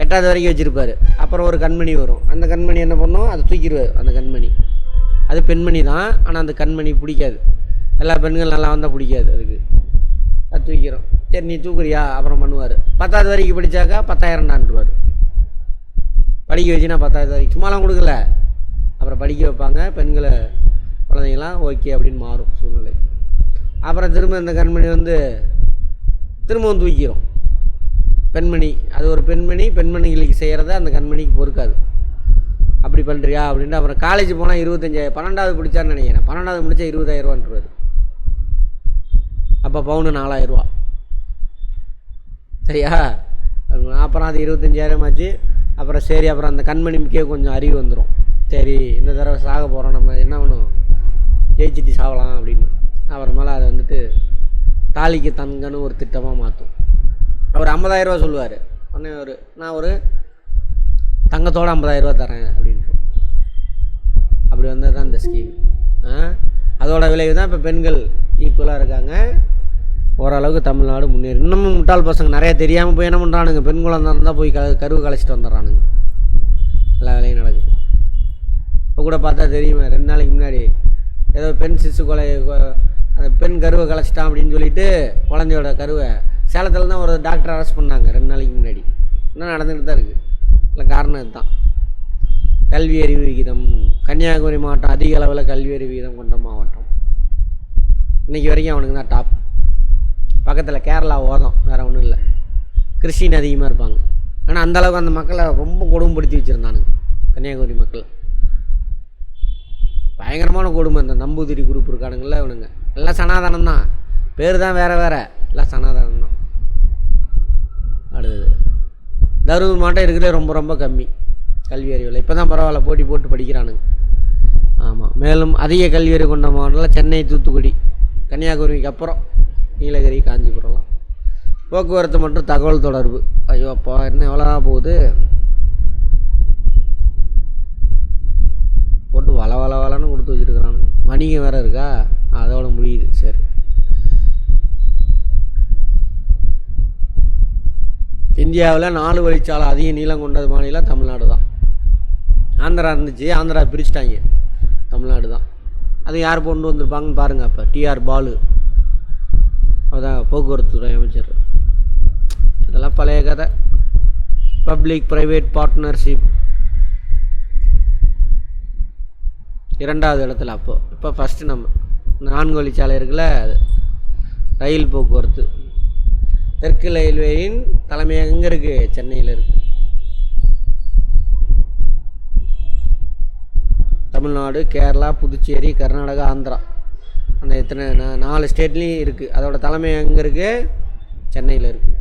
8வது வரைக்கும் வச்சுருப்பார். அப்புறம் ஒரு கண்மணி வரும். அந்த கண்மணி என்ன பண்ணும்? அதை தூக்கிடுவார். அந்த கண்மணி அது பெண்மணி தான், ஆனால் அந்த கண்மணி பிடிக்காது. எல்லா பெண்கள் நல்லா வந்தால் பிடிக்காது அதுக்கு. அது தூக்கிறோம். சரி நீ தூக்குறியா? அப்புறம் பண்ணுவார். 10வது வரைக்கும் படித்தாக்கா 10,000 படிக்க வச்சுன்னா 10வது வரைக்கும் சும்மாலாம் கொடுக்கல. அப்புறம் படிக்க வைப்பாங்க. பெண்களை குழந்தைங்களாம் ஓகே அப்படின்னு மாறும் சூழ்நிலை. அப்புறம் திரும்ப இந்த கண்மணி வந்து திரும்பவும் தூக்கிறோம். பெண்மணி அது ஒரு பெண்மணிகளுக்கு செய்கிறத அந்த கண்மணிக்கு பொறுக்காது. அப்படி பண்ணுறியா அப்படின்ட்டு அப்புறம் காலேஜ் போனால் 25,000. 12வது பிடிச்சான்னு நினைக்கிறேன். 12வது முடித்தா 20,000 ரூபான்றாரு. அப்போ பவுனு 4,000 ரூபா. சரியா? அப்புறம் அது 25,000 ஆச்சு. அப்புறம் சரி, அப்புறம் அந்த கண்மணிக்கே கொஞ்சம் அறிவு வந்துடும். சரி இந்த தடவை சாக போகிறோம், நம்ம என்ன பண்ணுவோம், ஜெயிச்சிட்டு சாகலாம் அப்படின்னு. அப்புறமேல அதை வந்துட்டு தாலிக்கு தங்கன்னு ஒரு திட்டமாக மாற்றும். அவர் 50,000 ரூபா சொல்லுவார். உடனே நான் ஒரு தங்கத்தோடு 50,000 ரூபா தரேன் அப்படின்ட்டு. அப்படி வந்தது தான் இந்த ஸ்கீம். அதோட விளைவு தான் இப்போ பெண்கள் ஈக்குவலாக இருக்காங்க. ஓரளவுக்கு தமிழ்நாடு முன்னேறி. இன்னமும் முட்டாள் பசங்க நிறையா தெரியாமல் போய் என்ன பண்ணுறானுங்க, பெண் குழந்தை இருந்தால் போய் கருவு கலைச்சிட்டு வந்துடுறானுங்க. எல்லா வேலையும் நடக்குது. இப்போ கூட பார்த்தா தெரியுமா, 2 நாளைக்கு முன்னாடி ஏதோ பெண் சிசு கொலை, அந்த பெண் கருவை கலைச்சிட்டான் அப்படின்னு சொல்லிட்டு குழந்தையோட கருவை சேலத்தில் தான் ஒரு டாக்டர் அரெஸ்ட் பண்ணாங்க 2 நாளைக்கு முன்னாடி. இன்னும் நடந்துகிட்டு தான் இருக்குது. இல்லை காரணம் இதுதான். கல்வி அறிவு விகிதம் கன்னியாகுமரி மாவட்டம் அதிக அளவில் கல்வி அறிவு விகிதம் கொண்ட மாவட்டம். இன்றைக்கி வரைக்கும் அவனுக்கு தான் டாப். பக்கத்தில் கேரளா ஓதம், வேறு ஒன்றும் இல்லை. கிறிஸ்டின் அதிகமாக இருப்பாங்க. ஆனால் அந்தளவுக்கு அந்த மக்களை ரொம்ப கொடுமைப்படுத்தி வச்சுருந்தானுங்க கன்னியாகுமரி மக்கள். பயங்கரமான கொடுமை. இந்த நம்பூதிரி குரூப் இருக்கானுங்கள இவனுங்க எல்லாம் சனாதனம் தான். பேர் தான் வேறு எல்லாம் சனாதனம் தான். அடுத்தது தருமபுரி மாவட்டம் இருக்கிறதே ரொம்ப ரொம்ப கம்மி கல்வி அறிவில். இப்போ தான் பரவாயில்ல, போட்டி போட்டு படிக்கிறானுங்க. ஆமாம். மேலும் அதிக கல்வி அறிவு கொண்ட மாவட்டம்லாம் சென்னை, தூத்துக்குடி, கன்னியாகுமரிக்கு அப்புறம் நீலகிரி, காஞ்சிபுரம்லாம். போக்குவரத்து மற்றும் தகவல் தொடர்பு. ஐயோ அப்பா, என்ன எவ்வளோ போகுது, போட்டு வளன்னு கொடுத்து வச்சுருக்கிறானுங்க. வணிகம் வேறு இருக்கா, அதோட முடியுது. சரி, இந்தியாவில் 4 வழிச்சாலை அதிக நீளம் கொண்டது மாநிலம் தமிழ்நாடு தான். ஆந்திரா இருந்துச்சு, ஆந்திரா பிரிச்சுட்டாங்க. தமிழ்நாடு தான். அது யார் கொண்டு வந்திருப்பாங்கன்னு பாருங்கள். அப்போ டிஆர் பாலு, அதான் போக்குவரத்து துறை அமைச்சர். இதெல்லாம் பழைய கதை. பப்ளிக் ப்ரைவேட் பார்ட்னர்ஷிப் 2வது இடத்துல. இப்போ ஃபஸ்ட்டு நம்ம 4 வழிச்சாலை இருக்குல்ல, அது ரயில் போக்குவரத்து. தெற்கு ரயில்வேயின் தலைமையகம் எங்கே இருக்குது? சென்னையில் இருக்குது. தமிழ்நாடு, கேரளா, புதுச்சேரி, கர்நாடகா, ஆந்திரா, அந்த எத்தனை 4 ஸ்டேட்லேயும் இருக்குது. அதோட தலைமையகம் எங்கே இருக்குது? சென்னையில் இருக்குது.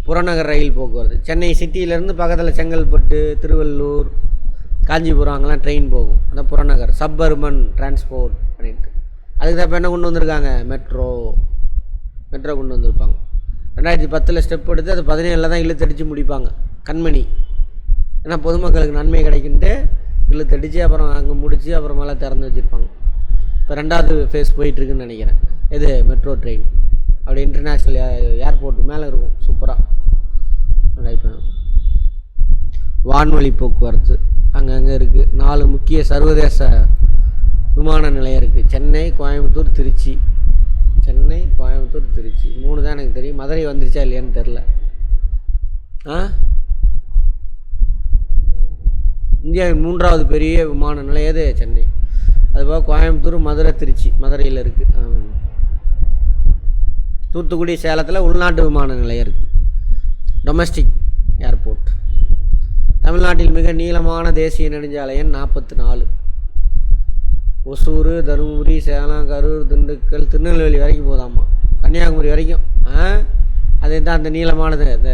புறநகர் ரயில் போக்குவரத்து சென்னை சிட்டியிலேருந்து பக்கத்தில் செங்கல்பட்டு, திருவள்ளூர், காஞ்சிபுரம் அங்கெல்லாம் ட்ரெயின் போகும். அந்த புறநகர் சப்பர்பன் டிரான்ஸ்போர்ட் அப்படின்ட்டு. அதுக்கு தான் இப்போ என்ன கொண்டு வந்திருக்காங்க? மெட்ரோ கொண்டு வந்திருப்பாங்க. 2010 ஸ்டெப் எடுத்து அது 17 தான் இழுத்தடிச்சு முடிப்பாங்க. கண்மணி, ஏன்னா பொதுமக்களுக்கு நன்மை கிடைக்குன்ட்டு இழுத்தடிச்சு அப்புறம் அங்கே முடித்து அப்புறமெல்லாம் திறந்து வச்சுருப்பாங்க. இப்போ 2வது ஃபேஸ் போயிட்டுருக்குன்னு நினைக்கிறேன். இது மெட்ரோ ட்ரெயின் அப்படி இன்டர்நேஷ்னல் ஏர்போர்ட்டு மேலே இருக்கும். சூப்பராக இப்போ வான்வழி போக்குவரத்து அங்கங்கே இருக்குது. 4 முக்கிய சர்வதேச விமான நிலையம் இருக்குது. சென்னை, கோயம்புத்தூர், திருச்சி. சென்னை, கோயம்புத்தூர், திருச்சி 3 தான் எனக்கு தெரியும். மதுரை வந்துருச்சா இல்லையான்னு தெரில. இந்தியாவின் 3வது பெரிய விமான நிலையம் எது? சென்னை. அதுபோக கோயம்புத்தூர், மதுரை, திருச்சி. மதுரையில் இருக்குது. தூத்துக்குடி, சேலத்தில் உள்நாட்டு விமான நிலையம் இருக்குது. Domestic airport. தமிழ்நாட்டில் மிக நீளமான தேசிய நெடுஞ்சாலை எண் 44. ஒசூர், தருமபுரி, சேலம், கரூர், திண்டுக்கல், திருநெல்வேலி வரைக்கும் போதாம்மா. கன்னியாகுமரி வரைக்கும். அது தான் அந்த நீளமானது. இந்த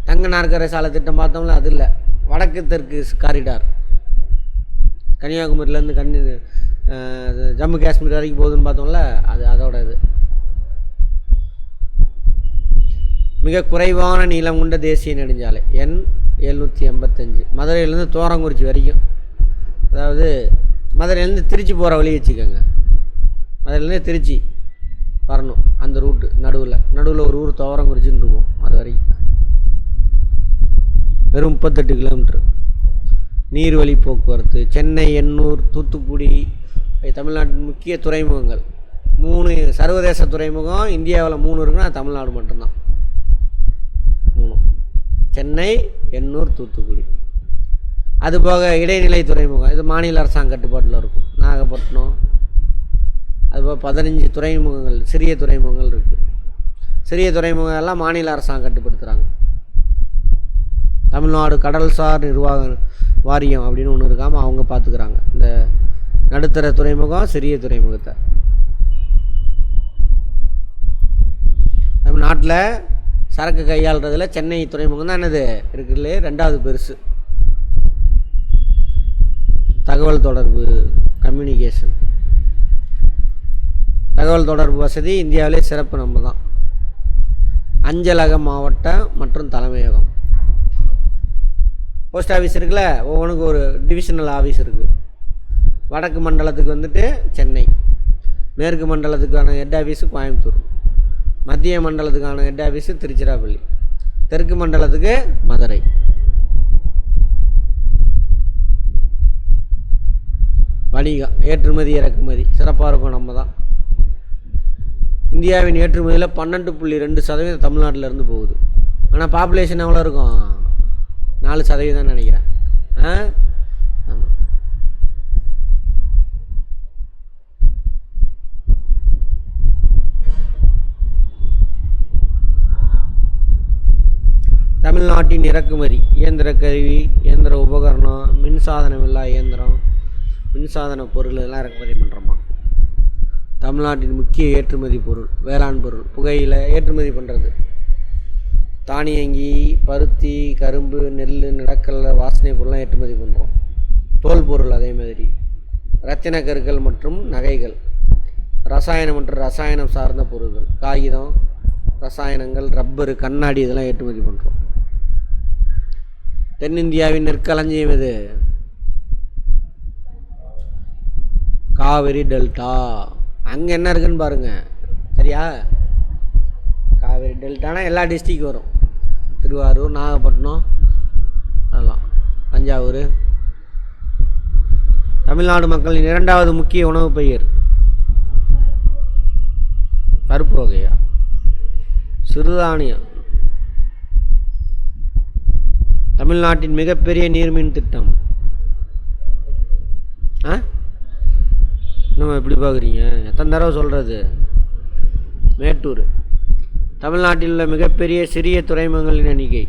தங்க நாற்கரை சாலை திட்டம் பார்த்தோம்ல, அது இல்லை. வடக்கு தெற்கு காரிடார் கன்னியாகுமரியிலேருந்து ஜம்மு காஷ்மீர் வரைக்கும் போகுதுன்னு பார்த்தோம்ல, அது அதோட இது. மிக குறைவான நீளம் கொண்ட தேசிய நெடுஞ்சாலை எண் 785. மதுரையிலேருந்து தோரங்குறிச்சி வரைக்கும். அதாவது மதுரையிலேருந்து திருச்சி போகிற வழி வச்சுக்கோங்க. மதுரையிலேருந்து திருச்சி வரணும். அந்த ரூட்டு நடுவில் ஒரு ஊர் தோரங்குறிச்சின்னு இருக்கும். அது வரைக்கும் வெறும் 38 கிலோமீட்டர். நீர்வழி போக்குவரத்து சென்னை, எண்ணூர், தூத்துக்குடி தமிழ்நாட்டின் முக்கிய துறைமுகங்கள். 3 சர்வதேச துறைமுகம் இந்தியாவில் 3 இருக்குன்னா தமிழ்நாடு மட்டும்தான். 3 சென்னை, எண்ணூர், தூத்துக்குடி. அதுபோக இடைநிலை துறைமுகம் இது மாநில அரசாங்க கட்டுப்பாட்டில் இருக்கும். நாகப்பட்டினம். அதுபோக 15 துறைமுகங்கள், சிறிய துறைமுகங்கள் இருக்குது. சிறிய துறைமுகம் எல்லாம் மாநில அரசாங்கம் கட்டுப்படுத்துகிறாங்க. தமிழ்நாடு கடல்சார் நிர்வாக வாரியம் அப்படின்னு ஒன்று இருக்காமல் அவங்க பார்த்துக்கிறாங்க இந்த நடுத்தர துறைமுகம், சிறிய துறைமுகத்தை. தமிழ்நாட்டில் சரக்கு கையாளுறதுல சென்னை துறைமுகம் தான் என்னது இருக்குல்ல 2வது பெருசு. தகவல் தொடர்பு, கம்யூனிகேஷன், தகவல் தொடர்பு வசதி இந்தியாவிலே சிறப்பு நம்ம தான். அஞ்சலக மாவட்டம் மற்றும் தலைமையகம். போஸ்ட் ஆஃபீஸ் இருக்குல்ல, ஒவ்வொன்றுக்கு ஒரு டிவிஷனல் ஆஃபீஸ் இருக்குது. வடக்கு மண்டலத்துக்கு வந்துட்டு சென்னை, மேற்கு மண்டலத்துக்கான ஹெட் ஆஃபீஸு கோயம்புத்தூர், மத்திய மண்டலத்துக்கான ஹெட் ஆஃபீஸு திருச்சிராப்பள்ளி, தெற்கு மண்டலத்துக்கு மதுரை. வணிகம், ஏற்றுமதி இறக்குமதி சிறப்பாக இருக்கும் நம்ம தான். இந்தியாவின் ஏற்றுமதியில் 12.2% தமிழ்நாட்டில் இருந்து போகுது. ஆனால் பாப்புலேஷன் எவ்வளோ இருக்கும்? 4% நினைக்கிறேன். ஆமாம். தமிழ்நாட்டின் இறக்குமதி இயந்திர கருவி, இயந்திர உபகரணம், மின்சாதனமில்லா இயந்திரம், மின்சாதன பொருள் எல்லாம் இறக்குமதி பண்ணுறோமா. தமிழ்நாட்டின் முக்கிய ஏற்றுமதி பொருள் வேளாண் பொருள், புகையிலை ஏற்றுமதி பண்ணுறது, தானியங்கி, பருத்தி, கரும்பு, நெல், நிலக்கடலை, வாசனை பொருள்லாம் ஏற்றுமதி பண்ணுறோம். தோல் பொருள் அதே மாதிரி, இரத்தின கற்கள் மற்றும் நகைகள், ரசாயனம் மற்றும் ரசாயனம் சார்ந்த பொருட்கள், காகிதம், ரசாயனங்கள், ரப்பரு, கண்ணாடி இதெல்லாம் ஏற்றுமதி பண்ணுறோம். தென்னிந்தியாவின் நெற்களஞ்சியம் எது? காவிரி டெல்டா. அங்கே என்ன இருக்குன்னு பாருங்கள். சரியா? காவிரி டெல்டானா எல்லா டிஸ்ட்ரிக்கும் வரும். திருவாரூர், நாகப்பட்டினம், அதெல்லாம் தஞ்சாவூர். தமிழ்நாடு மக்களின் 2வது முக்கிய உணவு பயிர் பருப்பு வகையா, சிறுதானியம். தமிழ்நாட்டின் மிகப்பெரிய நீர்மின் திட்டம். இன்னும் எப்படி பார்க்குறீங்க? எத்தனை தடவை சொல்கிறது? மேட்டூர். தமிழ்நாட்டில் உள்ள மிகப்பெரிய சிறிய துறைமுகங்களின் எண்ணிக்கை.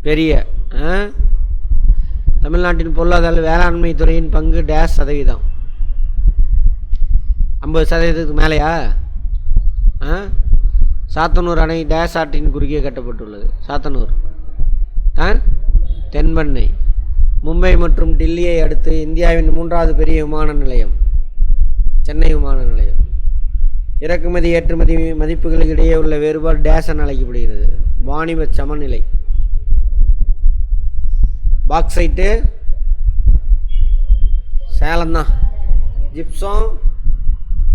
பெரிய தமிழ்நாட்டின் பொருளாதார வேளாண்மை துறையின் பங்கு டேஷ் சதவீதம்? 50% மேலேயா? சாத்தனூர் அணை டேஷ் ஆற்றின் குறுக்கே கட்டப்பட்டுள்ளது. சாத்தனூர் தென்பெண்ணை. மும்பை மற்றும் டில்லியை அடுத்து இந்தியாவின் 3வது பெரிய விமான நிலையம் சென்னை விமான நிலையம். இறக்குமதி ஏற்றுமதி மதிப்புகளுக்கு இடையே உள்ள வேறுபாடு டேஷ் என அழைக்கப்படுகிறது. வாணிப சமநிலை. பாக்சைட்டு சேலம் தான். ஜிப்சம்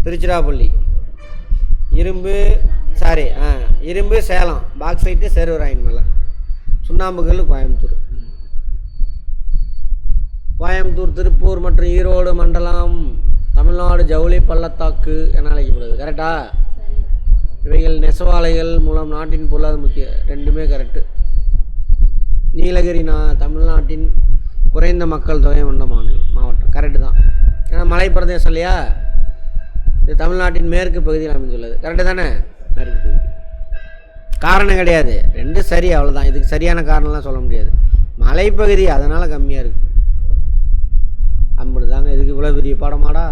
திருச்சிராப்பள்ளி. இரும்பு சேலம். பாக்சைட்டு சேர்வராயன் மலை. சுண்ணாம்புகள் கோயம்புத்தூர் திருப்பூர் மற்றும் ஈரோடு மண்டலம் தமிழ்நாடு ஜவுளி பள்ளத்தாக்கு என அழைக்கப்படுது. கரெக்டா? இவைகள் நெசவாலைகள் மூலம் நாட்டின் பொருளாதார முக்கிய. ரெண்டுமே கரெக்டு. நீலகிரி தமிழ்நாட்டின் குறைந்த மக்கள் தொகை கொண்ட மாவட்டம். கரெக்டு தான். ஏன்னா மலை பிரதேசம் இல்லையா? இது தமிழ்நாட்டின் மேற்கு பகுதியில் அமைந்துள்ளது. கரெக்டு தானே? மேற்கு பகுதி. காரணம் கிடையாது, ரெண்டு சரி, அவ்வளோதான். இதுக்கு சரியான காரணம்லாம் சொல்ல முடியாது. மலைப்பகுதி அதனால் கம்மியாக இருக்குது. அப்படி தாங்க. இதுக்கு இவ்வளோ பெரிய பாடமாடா?